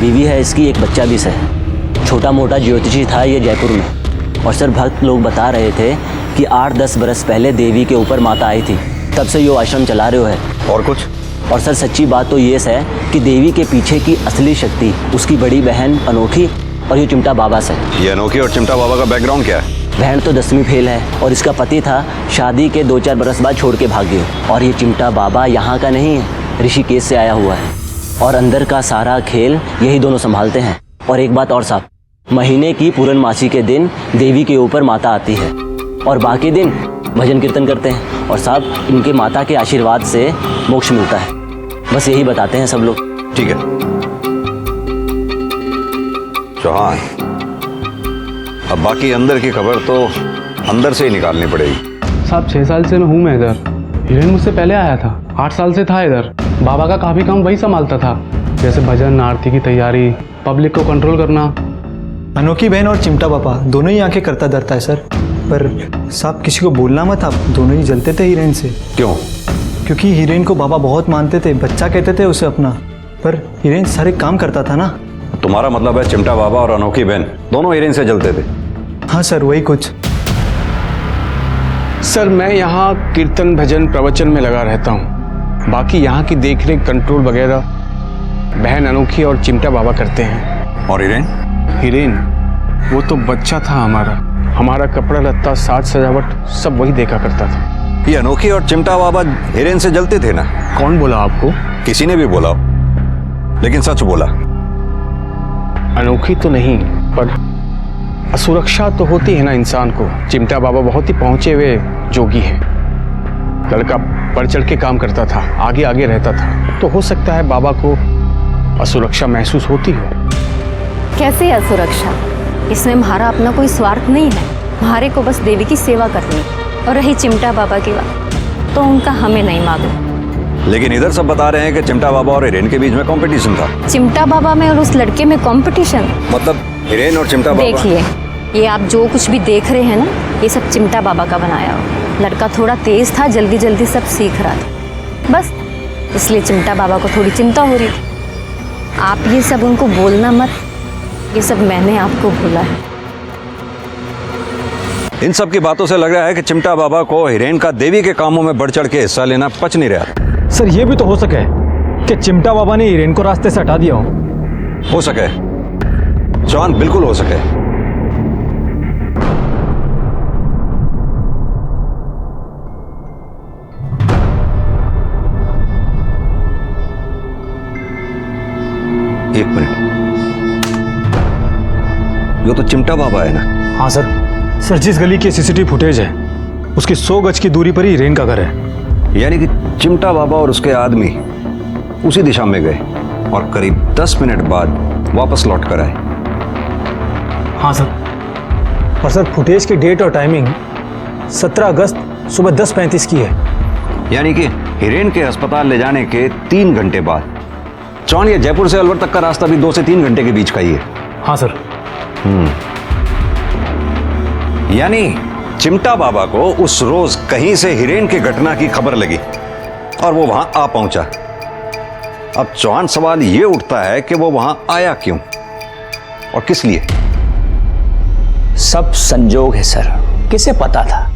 बीवी है इसकी, एक बच्चा भी है। छोटा मोटा ज्योतिषी था ये जयपुर में। और सर, भक्त लोग बता रहे थे कि 8-10 बरस पहले देवी के ऊपर माता आई थी, तब से यो आश्रम चला रहे है। और कुछ? और सर, सच्ची बात तो ये है कि देवी के पीछे की असली शक्ति उसकी बड़ी बहन अनोखी और ये चिमटा बाबा से। ये अनोखी और चिमटा बाबा का बैकग्राउंड क्या है? बहन तो 10वीं फेल है और इसका पति था, शादी के 2-4 बरस बाद छोड़ के भाग गए। और ये चिमटा बाबा यहाँ का नहीं है, ऋषिकेश से आया हुआ है। और अंदर का सारा खेल यही दोनों संभालते हैं। और एक बात और साहब, महीने की पूर्णमासी के दिन देवी के ऊपर माता आती है और बाकी दिन भजन कीर्तन करते हैं। और साहब, इनके माता के आशीर्वाद से मोक्ष मिलता है। बस यही बताते हैं सब लोग। ठीक है चौहान, अब बाकी अंदर की खबर तो अंदर से ही निकालनी पड़ेगी। साहब 6 साल से मैं हूँ मैं इधर। हिरेन मुझसे पहले आया था, 8 साल से था इधर। बाबा का काफ़ी काम वही संभालता था, जैसे भजन, आरती की तैयारी, पब्लिक को कंट्रोल करना। अनोखी बहन और चिमटा पापा दोनों ही आंखें करता धरता है सर। पर साहब, किसी को बोलना मत, आप दोनों ही जलते थे हीरेन से। क्यों? क्योंकि हीरेन को बाबा बहुत मानते थे, बच्चा कहते थे उसे अपना। पर हीरेन सारे काम करता था ना। तुम्हारा मतलब है चिमटा बाबा और अनोखी बहन दोनों हीरेन से जलते थे? हाँ सर, वही कुछ। सर, मैं यहाँ कीर्तन, भजन, प्रवचन में लगा रहता हूँ। बाकी यहाँ की देखरेख, कंट्रोल वगैरह बहन अनोखी और चिमटा बाबा करते हैं। और हिरेन? हिरेन वो तो बच्चा था हमारा कपड़ा लत्ता, साज सजावट सब वही देखा करता था। ये अनोखी और चिमटा बाबा हिरेन से जलते थे ना? कौन बोला आपको? किसी ने भी बोला, लेकिन सच बोला। अनोखी तो नहीं, पर असुरक्षा तो होती है ना इंसान को। चिमटा बाबा बहुत ही पहुंचे हुए जोगी हैं। लड़का बढ़ चढ़ के काम करता था, आगे आगे रहता था, तो हो सकता है बाबा को असुरक्षा महसूस होती हो। कैसे असुरक्षा? इसमें हमारा अपना कोई स्वार्थ नहीं है। हमारे को बस देवी की सेवा करनी है। और रही चिमटा बाबा की बात, तो उनका हमें नहीं मालूम। लेकिन इधर सब बता रहे हैं कि चिमटा बाबा और हिरेन के बीच में कंपटीशन था। चिमटा बाबा में और उस लड़के में कंपटीशन? मतलब हिरेन और चिमटा बाबा? देखिए, ये आप जो कुछ भी देख रहे हैं ना, ये सब चिमटा बाबा का बनाया हो। लड़का थोड़ा तेज था, जल्दी जल्दी सब सीख रहा था, बस इसलिए चिमटा बाबा को थोड़ी चिंता हो रही थी। आप ये सब उनको बोलना मत, ये सब मैंने आपको बोला है। इन सब की बातों से लग रहा है कि चिमटा बाबा को हिरेन का देवी के कामों में बढ़ चढ़ के हिस्सा लेना पच नहीं रहा। सर, ये भी तो हो सके कि चिमटा बाबा ने हिरेन को रास्ते से हटा दिया हो सके जॉन, बिल्कुल हो सके। एक मिनट, ये तो चिमटा बाबा है ना? हाँ सर। सर, जिस गली की सीसीटीवी फुटेज है उसकी 100 गज की दूरी पर ही हिरेन का घर है। यानी कि चिमटा बाबा और उसके आदमी उसी दिशा में गए और करीब 10 मिनट बाद वापस लौट कर आए। हाँ सर। और सर, फुटेज की डेट और टाइमिंग 17 अगस्त सुबह 10:35 की है। यानी कि हिरेन के अस्पताल ले जाने के 3 घंटे बाद। चौन, ये जयपुर से अलवर तक का रास्ता भी 2 से 3 घंटे के बीच का ही है। हाँ सर। यानी चिमटा बाबा को उस रोज कहीं से हिरेन की घटना की खबर लगी और वो वहां आ पहुंचा। अब चौहान, सवाल ये उठता है कि वो वहां आया क्यों और किस लिए? सब संजोग है सर। किसे पता था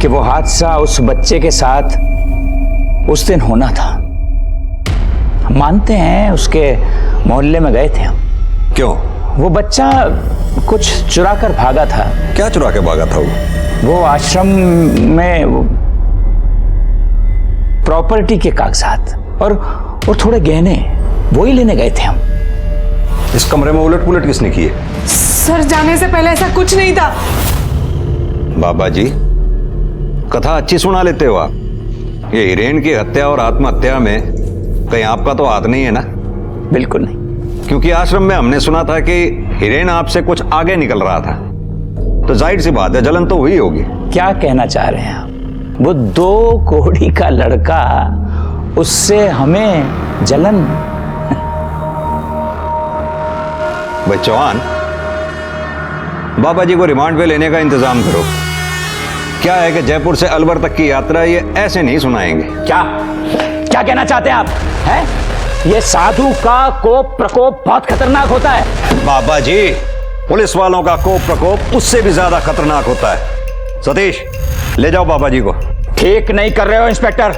कि वो हादसा उस बच्चे के साथ उस दिन होना था? हम मानते हैं उसके मोहल्ले में गए थे हम। क्यों? वो बच्चा कुछ चुरा कर भागा था। क्या चुरा के भागा था वो आश्रम में प्रॉपर्टी के कागजात और थोड़े गहने, वो ही लेने गए थे हम। इस कमरे में उलट पुलट किसने की है? सर, जाने से पहले ऐसा कुछ नहीं था। बाबा जी, कथा अच्छी सुना लेते हो आप। ये हिरेन की हत्या और आत्महत्या में कहीं आपका तो हाथ नहीं है ना? बिल्कुल नहीं। क्योंकि आश्रम में हमने सुना था कि हिरेन आपसे कुछ आगे निकल रहा था, तो जाहिर सी बात है जलन तो हुई होगी। क्या कहना चाह रहे हैं आप? वो 2 कोड़ी का लड़का उससे हमें जलन। भाई चौहान, बाबा जी को रिमांड पे लेने का इंतजाम करो। क्या है कि जयपुर से अलवर तक की यात्रा ये ऐसे नहीं सुनाएंगे। क्या क्या कहना चाहते हैं आप? हैं? ये साधु का कोप प्रकोप बहुत खतरनाक होता है। बाबा जी, पुलिस वालों का कोप प्रकोप उससे भी ज्यादा खतरनाक होता है। सतीश, ले जाओ बाबा जी को। ठीक नहीं कर रहे हो इंस्पेक्टर,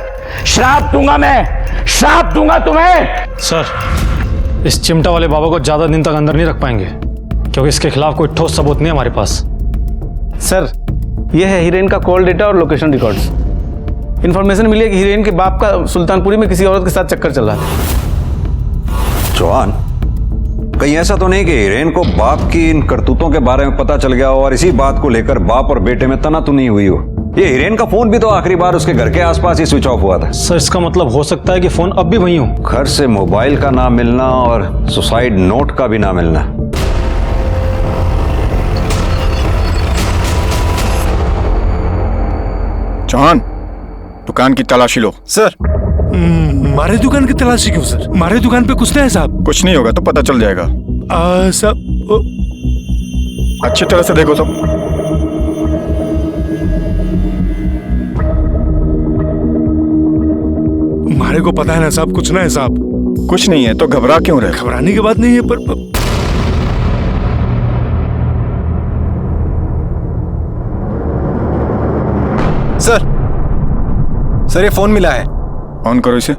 श्राप दूंगा मैं, श्राप दूंगा तुम्हें। सर, इस चिमटा वाले बाबा को ज्यादा दिन तक अंदर नहीं रख पाएंगे, क्योंकि इसके खिलाफ कोई ठोस सबूत नहीं है हमारे पास। सर, यह है हीरेन का कॉल डेटा और लोकेशन रिकॉर्ड्स। इन्फॉर्मेशन मिली है कि हीरेन के बाप का सुल्तानपुरी में किसी औरत के साथ चक्कर चल रहा था। चौहान, कहीं ऐसा तो नहीं कि हीरेन को बाप की इन करतूतों के बारे में पता चल गया हो और इसी बात को लेकर बाप और बेटे में तनातनी हुई हो? ये हीरेन का फोन भी तो आखिरी बार उसके घर के आसपास ही स्विच ऑफ हुआ था। सर, इसका मतलब हो सकता है कि फोन अब भी वहीं हो। घर से मोबाइल का ना मिलना और सुसाइड नोट का भी ना मिलना। चौहान, दुकान की तलाशी लो। सर, हमारे दुकान की तलाशी क्यों सर? हमारे दुकान पे कुछ नहीं है साहब। कुछ नहीं होगा तो पता चल जाएगा। साहब, अच्छी तरह से देखो सब। हमारे को पता है ना साहब, कुछ नहीं है साहब। कुछ नहीं है तो घबरा क्यों रहे? घबराने की बात नहीं है, पर सर, ये फोन मिला है। ऑन करो इसे।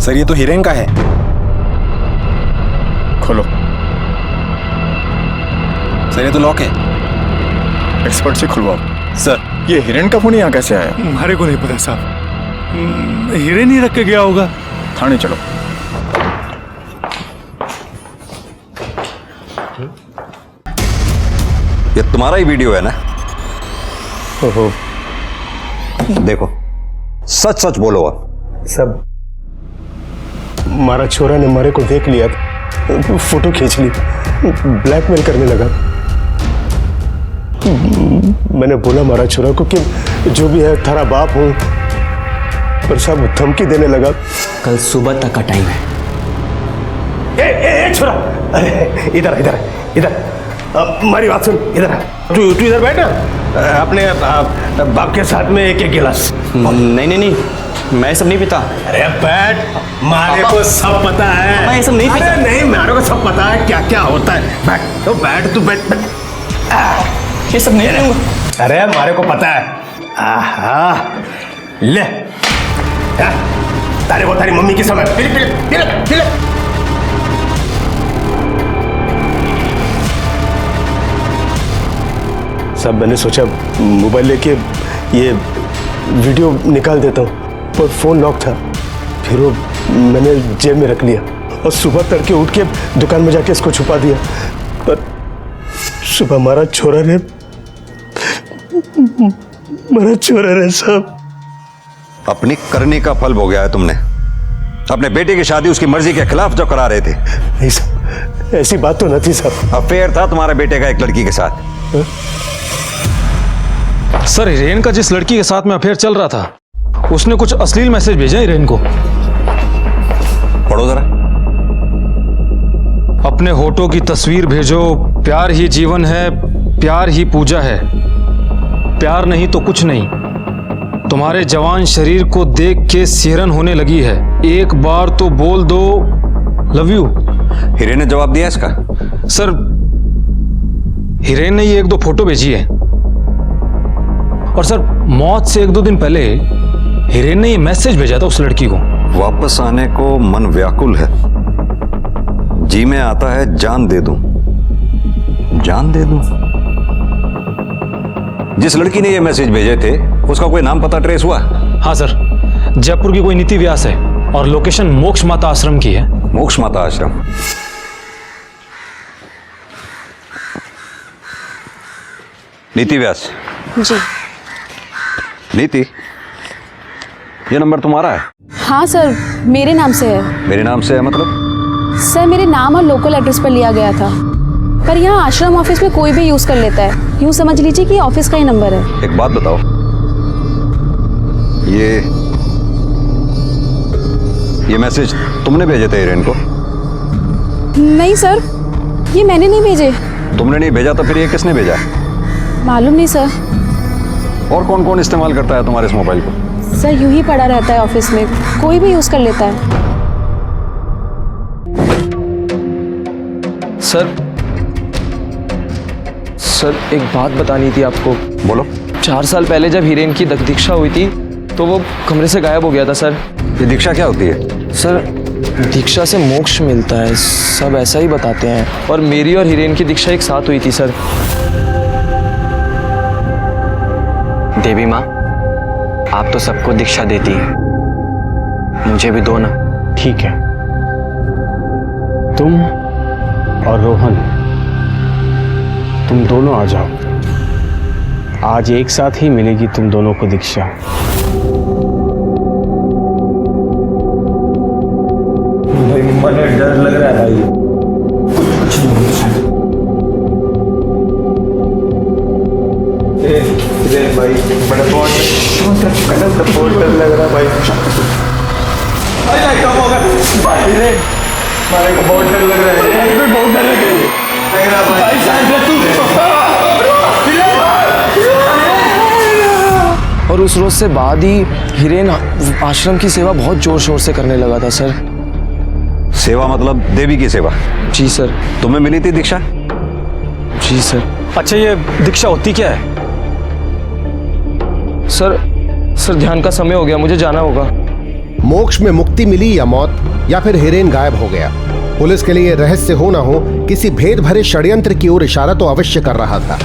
सर, ये तो हीरेन का है। खोलो। सर, ये तो लॉक है। एक्सपर्ट से खुलवाओ। सर, ये हीरेन का फोन यहाँ कैसे आया? हमारे को नहीं पता साहब, हीरेन ही रख के गया होगा। थाने चलो। ये तुम्हारा ही वीडियो है ना? ओहो, देखो, सच सच बोलो अब। सब हमारा छोरा ने मारे को देख लिया था, फोटो खींच ली, ब्लैकमेल करने लगा। मैंने बोला हमारा छोरा को कि जो भी है थारा बाप हूं, पर सब धमकी देने लगा। कल सुबह तक का टाइम है। ए छोरा, अरे इधर इधर इधर, हमारी बात सुन, इधर तू इधर बैठ ना, अपने बाप के साथ में एक गिलास। नहीं नहीं नहीं, मैं सब नहीं पीता। अरे बैठ, मारे को सब पता है। मैं ये सब नहीं पीता। अरे नहीं, मारे को सब पता है क्या क्या होता है। बैठ तो बैठ, तू बैठ। ये सब नहीं पीऊंगा। अरे मारे को पता है। आहा, ले तारे को तारी मम्मी की समझ। पिले पिले पिले पिले। सब मैंने सोचा मोबाइल लेके ये वीडियो निकाल देता हूँ, पर फोन लॉक था। फिर वो मैंने जेब में रख लिया और सुबह तड़के उठ के दुकान में जाके इसको छुपा दिया। पर सुबह हमारा छोरा ने सब अपनी करने का फल भोग गया है तुमने। अपने बेटे की शादी उसकी मर्जी के खिलाफ जो करा रहे थे। नहीं साहब, ऐसी बात तो न थी साहब। अफेयर था तुम्हारे बेटे का एक लड़की के साथ। सर, हीरेन का जिस लड़की के साथ में अफेयर चल रहा था, उसने कुछ अश्लील मैसेज भेजा हीरेन को। पढ़ो जरा। अपने होठों की तस्वीर भेजो, प्यार ही जीवन है, प्यार ही पूजा है, प्यार नहीं तो कुछ नहीं, तुम्हारे जवान शरीर को देख के सिहरन होने लगी है, एक बार तो बोल दो लव यू। हीरेन ने जवाब दिया इसका? सर, हीरेन ने ये 1-2 फोटो भेजी है, और सर मौत से 1-2 दिन पहले हीरेन ने ये मैसेज भेजा था उस लड़की को। वापस आने को मन व्याकुल है, जी में आता है जान दे दूं, जान दे दूं। जिस लड़की ने ये मैसेज भेजे थे उसका कोई नाम पता ट्रेस हुआ? हाँ सर, जयपुर की कोई नीति व्यास है और लोकेशन मोक्ष माता आश्रम की है। मोक्ष माता आश्रम? नीति व्यास जी। नीति, ये नंबर तुम्हारा है? हाँ सर, मेरे नाम से है। मेरे नाम से है मतलब? सर, मेरे नाम और लोकल एड्रेस पर लिया गया था, पर यहाँ आश्रम ऑफिस में कोई भी यूज कर लेता है। यूँ समझ लीजिए कि ऑफिस का ही नंबर है। एक बात बताओ, ये मैसेज तुमने भेजे थे हिरेन को? नहीं सर, ये मैंने नहीं भेजे। तुमने नहीं भेजा तो फिर ये किसने भेजा? मालूम नहीं सर। और कौन कौन इस्तेमाल करता है तुम्हारे इस मोबाइल को? सर यूं ही पड़ा रहता है ऑफिस में, कोई भी यूज कर लेता है। सर एक बात बतानी थी आपको। बोलो। 4 साल पहले जब हिरेन की दीक्षा हुई थी तो वो कमरे से गायब हो गया था सर। ये दीक्षा क्या होती है? सर दीक्षा से मोक्ष मिलता है, सब ऐसा ही बताते हैं। और मेरी और हिरेन की दीक्षा एक साथ हुई थी सर। देवी माँ, आप तो सबको दीक्षा देती हैं, मुझे भी दो ना। ठीक है, तुम और रोहन, तुम दोनों आ जाओ। आज एक साथ ही मिलेगी तुम दोनों को दीक्षा। भाई मुझे डर लग रहा है भाई। भाई बड़ा बहुत डर लग रहा है भाई। कम होगा भाई रे, मारे को बहुत डर लग रहा है। बहुत डर लग रहा है भाई। और उस रोज से बाद ही हिरेन आश्रम की सेवा बहुत जोर शोर से करने लगा था सर। सेवा मतलब देवी की सेवा? जी सर। तुम्हें मिली थी दीक्षा? जी सर। अच्छा ये दीक्षा होती क्या है? सर ध्यान का समय हो गया, मुझे जाना होगा। मोक्ष में मुक्ति मिली या मौत, या फिर हिरेन गायब हो गया, पुलिस के लिए रहस्य हो ना हो, किसी भेद भरे षड्यंत्र की ओर इशारा तो अवश्य कर रहा था।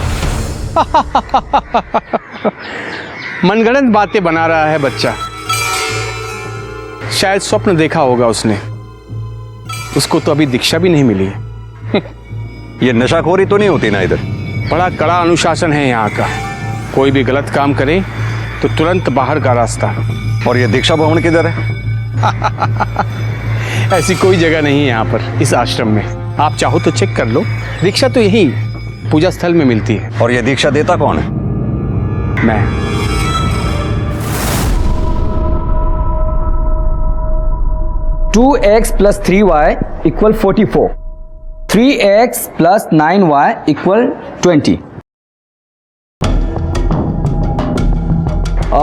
मनगढ़ंत बातें बना रहा है बच्चा। शायद स्वप्न देखा होगा उसने। उसको तो अभी दीक्षा भी नहीं मिली है। ये नशाखोरी तो नहीं होती ना इधर? बड़ा कड़ा अनुशासन है यहाँ का। कोई भी गलत काम करे तो तुरंत बाहर का रास्ता। और ये दीक्षा भवन किधर है? ऐसी कोई जगह नहीं है यहाँ पर, इस आश्रम में। आप चाहो तो चेक कर लो, दीक्षा तो यही पूजा स्थल में मिलती है। और ये दीक्षा देता कौन है? मैं। 2x + 3y = 44, 3x + 9y = 20।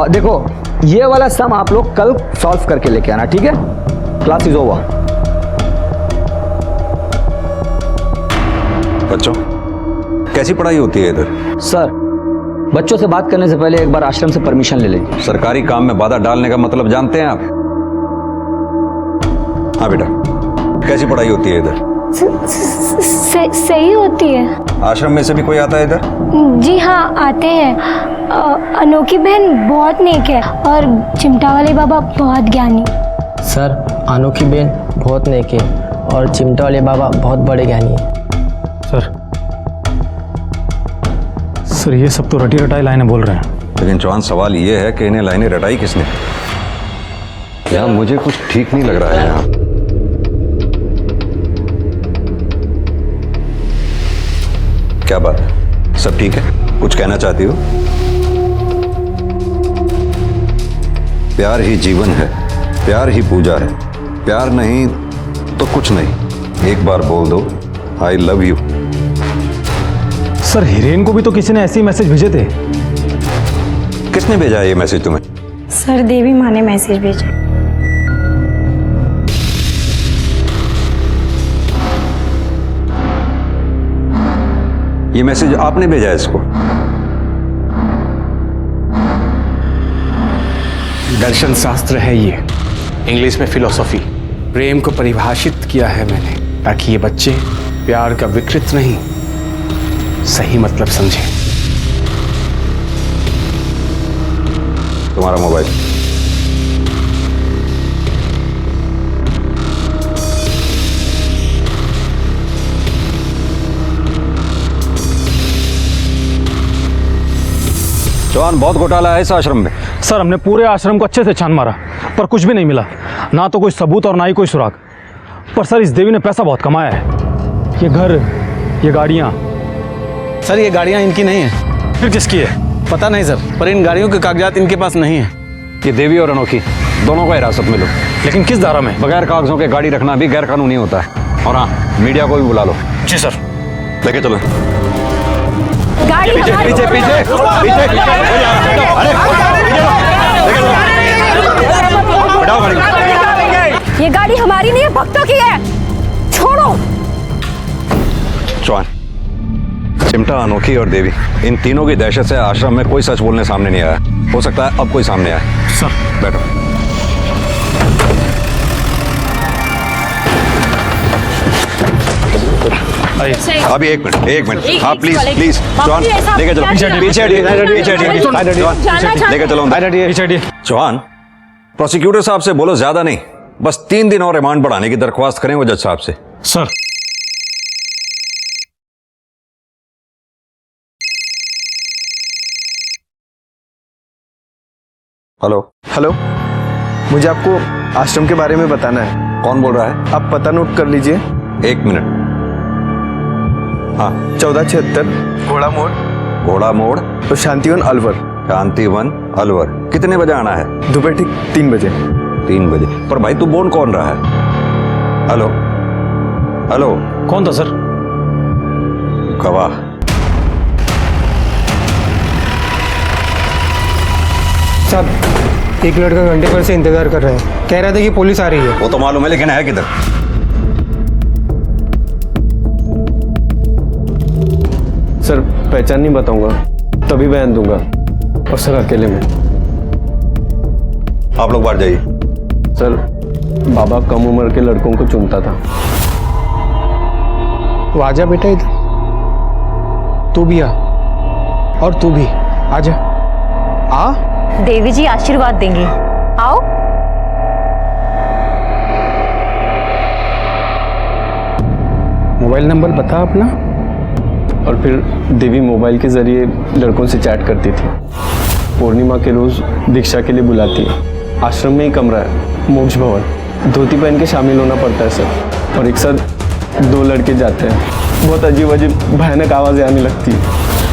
देखो ये वाला सम आप लोग कल सॉल्व करके लेके आना, ठीक है? Class is over. बच्चों कैसी पढ़ाई होती है इधर? सर बच्चों से बात करने से पहले एक बार आश्रम से परमिशन ले लेंगे। सरकारी काम में बाधा डालने का मतलब जानते हैं आप? हाँ बेटा, कैसी पढ़ाई होती है इधर? सही होती है। आश्रम में से भी कोई आता है इधर? जी हाँ, आते हैं। अनोखी बहन बहुत नेक है और चिमटा वाले बाबा बहुत ज्ञानी। सर अनोखी बहन बहुत नेक है और चिमटा वाले बाबा बहुत बड़े ज्ञानी है। सर ये सब तो रटी रटाई लाइनें बोल रहे हैं। लेकिन जवान सवाल ये है कि इन्हें लाइनें रटाई किसने? यार मुझे कुछ ठीक नहीं लग रहा है यहाँ। क्या बात है? सब ठीक है? कुछ कहना चाहती हो? प्यार ही जीवन है, प्यार ही पूजा है, प्यार नहीं तो कुछ नहीं। एक बार बोल दो I love you. Sir Hiren को भी तो किसी ने ऐसे ही मैसेज भेजे थे। किसने भेजा ये मैसेज तुम्हें? सर देवी माँ ने मैसेज भेजा। ये मैसेज आपने भेजा इसको? दर्शन शास्त्र है ये, इंग्लिश में फिलॉसफी। प्रेम को परिभाषित किया है मैंने ताकि ये बच्चे प्यार का विकृत नहीं सही मतलब समझें। तुम्हारा मोबाइल। जवान बहुत घोटाला है इस आश्रम में। सर हमने पूरे आश्रम को अच्छे से छान मारा पर कुछ भी नहीं मिला, ना तो कोई सबूत और ना ही कोई सुराग। पर सर इस देवी ने पैसा बहुत कमाया है। ये घर, ये गाड़ियाँ। सर ये गाड़ियाँ इनकी नहीं है। फिर किसकी है? पता नहीं सर, पर इन गाड़ियों के कागजात इनके पास नहीं है। ये देवी और अनोखी दोनों को हिरासत में लो। लेकिन किस धारा में? बगैर कागजों के गाड़ी रखना भी गैर कानूनी होता है। और हाँ, मीडिया को भी बुला लो। जी सर। लेके चलो। गाड़ी पीछे हमारी पीछे पीछे पीछे। अरे बढ़ाओ गाड़ी। ये गाड़ी हमारी नहीं है, भक्तों की है, छोड़ो। चौहान, चिमटा, अनोखी और देवी, इन तीनों की दहशत से आश्रम में कोई सच बोलने सामने नहीं आया। हो सकता है अब कोई सामने आए। सर बैठो। अभी एक मिनट। हाँ प्लीज प्लीज चौहान लेके चलो। पीछे लेके चलो। चौहान, प्रोसिक्यूटर साहब से बोलो ज्यादा नहीं, बस 3 दिन और रिमांड बढ़ाने की दरख्वास्त करें वो जज साहब से। सर। हेलो। हेलो, मुझे आपको आश्रम के बारे में बताना है। कौन बोल रहा है? आप पता नोट कर लीजिए। 1 मिनट। हाँ। 1476 घोड़ा मोड़ तो शांतिवन अलवर। शांतिवन अलवर। कितने बजे आना है? दोपहर ठीक 3 बजे। 3 बजे। पर भाई तू बोल कौन रहा है? Hello hello. कौन था सर? गवाह। साहब, एक लड़का घंटे भर से इंतजार कर रहा है, कह रहा था कि पुलिस आ रही है। वो तो मालूम है, लेकिन है किधर? सर पहचान नहीं बताऊंगा, तभी बयान दूंगा। और सर अकेले में। आप लोग बाहर जाइए। सर बाबा कम उम्र के लड़कों को चुनता था। तो आजा बेटा इधर, तू भी आ, और तू भी आजा। आ, देवी जी आशीर्वाद देंगी, आओ। मोबाइल नंबर बता अपना। और फिर देवी मोबाइल के जरिए लड़कों से चैट करती थी। पूर्णिमा के रोज दीक्षा के लिए बुलाती है। आश्रम में ही कमरा है, मोक्ष भवन। धोती पहन के शामिल होना पड़ता है सर। और एक साथ 2 लड़के जाते हैं। बहुत अजीब अजीब भयानक आवाज़ें आने लगती है।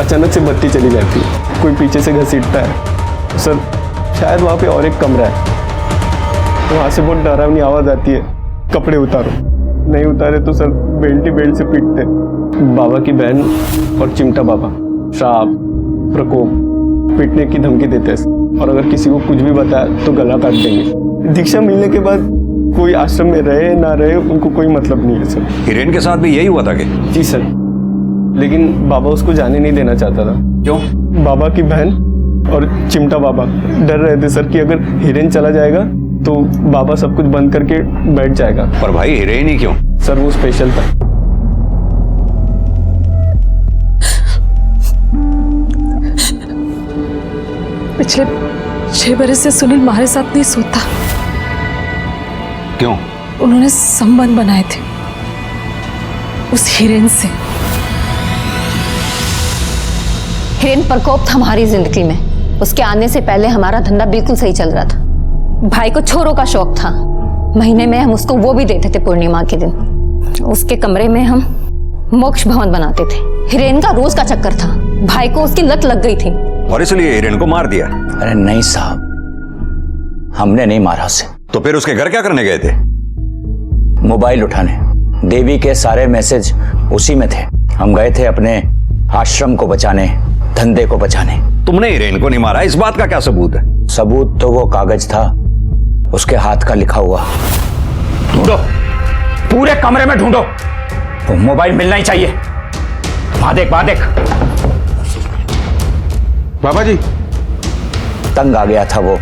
अचानक से बत्ती चली जाती है, कोई पीछे से घसीटता है। सर शायद वहाँ पे और एक कमरा है, वहाँ से बहुत डरावनी आवाज़ आती है, कपड़े उतारो। नहीं उतारे तो सर बेल्ट ही बेल्ट से पीटते। बाबा की बहन और चिमटा बाबा श्राप, प्रकोप, पीटने की धमकी देते हैं। और अगर किसी को कुछ भी बताया तो गला काट देंगे। दीक्षा मिलने के बाद कोई आश्रम में रहे ना रहे उनको कोई मतलब नहीं है सर। हिरेन के साथ भी यही हुआ था कि? जी सर, लेकिन बाबा उसको जाने नहीं देना चाहता था। क्यों? बाबा की बहन और चिमटा बाबा डर रहे थे सर कि अगर हिरेन चला जाएगा तो बाबा सब कुछ बंद करके बैठ जाएगा। पर भाई हिरेन ही क्यों? सर वो स्पेशल था। पिछले 6 बरस से सुनील हमारे साथ नहीं सोता। क्यों? उन्होंने संबंध बनाए थे उस हिरेन से। हिरेन प्रकोप था हमारी जिंदगी में। उसके आने से पहले हमारा धंधा बिल्कुल सही चल रहा था। भाई को छोरों का शौक था। महीने में हम उसको वो भी देते थे पूर्णिमा के दिन। उसके कमरे में हम मोक्ष भवन बनाते थे। हिरेन का रोज का चक्कर था। भाई को उसकी लत लग गई थी और इसलिए हिरेन को मार दिया। अरे नहीं साहब, हमने नहीं मारा उसे। तो फिर उसके घर क्या करने गए थे? मोबाइल उठाने। देवी के सारे मैसेज उसी में थे। हम गए थे अपने आश्रम को बचाने, धंधे को बचाने। तुमने हिरेन को नहीं मारा, इस बात का क्या सबूत है? सबूत तो वो कागज था, उसके हाथ का लिखा हुआ। ढूंढो, पूरे कमरे में ढूंढो। वो मोबाइल मिलना ही चाहिए। वहां देख, वहां देख। बाबा जी। तंग आ गया था वो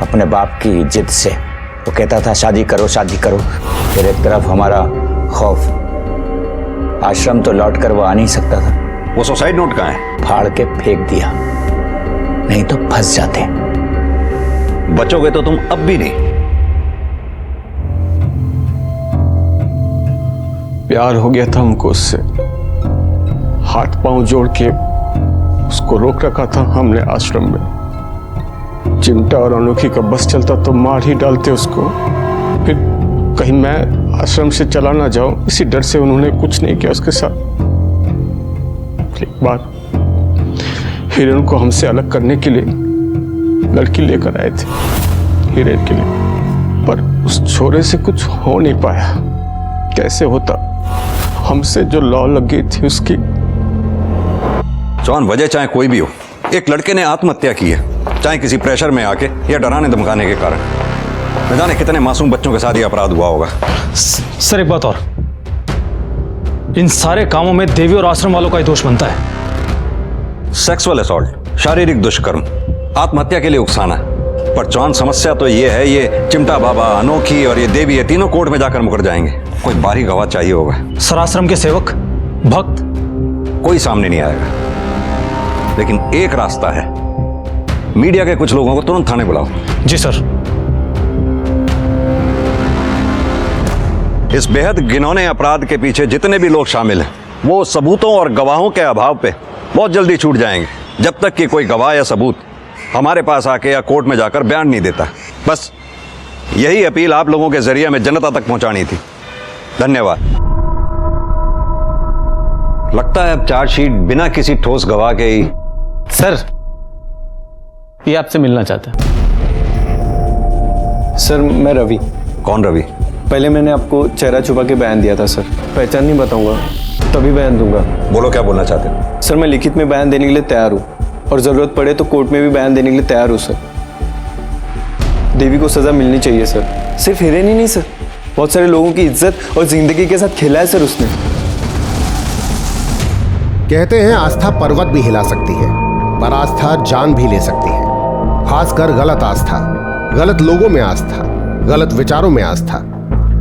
अपने बाप की जिद से। वो कहता था शादी करो, शादी करो। फिर एक तरफ हमारा खौफ। आश्रम तो लौट कर वो आ नहीं सकता था। वो सुसाइड नोट कहाँ है? फाड़ के फेंक दिया, नहीं तो फंस जाते। बचोगे तो तुम अब भी नहीं। प्यार हो गया था हमको उससे। हाथ पांव जोड़ के उसको रोक रखा था हमने आश्रम में। चिमटा और अनोखी का बस चलता तो मार ही डालते उसको। फिर कहीं मैं आश्रम से चला ना जाऊं, इसी डर से उन्होंने कुछ नहीं किया उसके साथ। एक बार हिरण को हमसे अलग करने के लिए लड़की लेकर आए थे हिरेन के लिए, पर उस छोरे से कुछ हो नहीं पाया। कैसे होता, हमसे जो लौ लग गई थी उसकी। जॉन, वजह चाहे कोई भी हो, एक लड़के ने आत्महत्या की है, चाहे किसी प्रेशर में आके या डराने धमकाने के कारण। न जाने कितने मासूम बच्चों के साथ ये अपराध हुआ होगा। सर एक बात और, इन सारे कामों में देवी और आश्रम वालों का ही दोष बनता है। सेक्सुअल असॉल्ट, शारीरिक दुष्कर्म, आत्महत्या के लिए उकसाना। पर जॉन, समस्या तो ये है, ये चिमटा बाबा, अनोखी और ये देवी, ये तीनों कोर्ट में जाकर मुकर जाएंगे। कोई बाहरी गवाह चाहिए होगा। सर, आश्रम के सेवक, भक्त, कोई सामने नहीं आएगा। लेकिन एक रास्ता है, मीडिया के कुछ लोगों को तुरंत थाने बुलाओ। जी सर। इस बेहद घिनौने अपराध के पीछे जितने भी लोग शामिल हैं, वो सबूतों और गवाहों के अभाव पे बहुत जल्दी छूट जाएंगे, जब तक कि कोई गवाह या सबूत हमारे पास आके या कोर्ट में जाकर बयान नहीं देता। बस यही अपील आप लोगों के जरिए में जनता तक पहुंचानी थी। धन्यवाद। लगता है अब चार्जशीट बिना किसी ठोस गवाह के ही। सर, ये आपसे मिलना चाहता है। सर, मैं रवि। कौन रवि? पहले मैंने आपको चेहरा छुपा के बयान दिया था सर। पहचान नहीं बताऊंगा, तभी बयान दूंगा। बोलो, क्या बोलना चाहते हो? सर, मैं लिखित में बयान देने के लिए तैयार हूँ और जरूरत पड़े तो कोर्ट में भी बयान देने के लिए तैयार हूँ सर। देवी को सजा मिलनी चाहिए सर। सिर्फ हिरेन ही नहीं सर, बहुत सारे लोगों की इज्जत और जिंदगी के साथ खेला है सर उसने। कहते हैं आस्था पर्वत भी हिला सकती है, पर आस्था जान भी ले सकती है। खासकर गलत आस्था, गलत लोगों में आस्था, गलत विचारों में आस्था।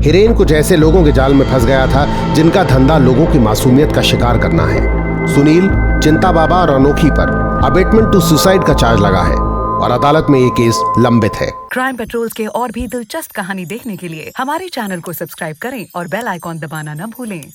हिरेन कुछ ऐसे लोगों के जाल में फंस गया था जिनका धंधा लोगों की मासूमियत का शिकार करना है। सुनील, चिंता बाबा और अनोखी पर अबेटमेंट टू सुसाइड का चार्ज लगा है और अदालत में ये केस लंबित है। क्राइम पेट्रोल्स के और भी दिलचस्प कहानी देखने के लिए हमारे चैनल को सब्सक्राइब करें और बेल आइकॉन दबाना न भूलें।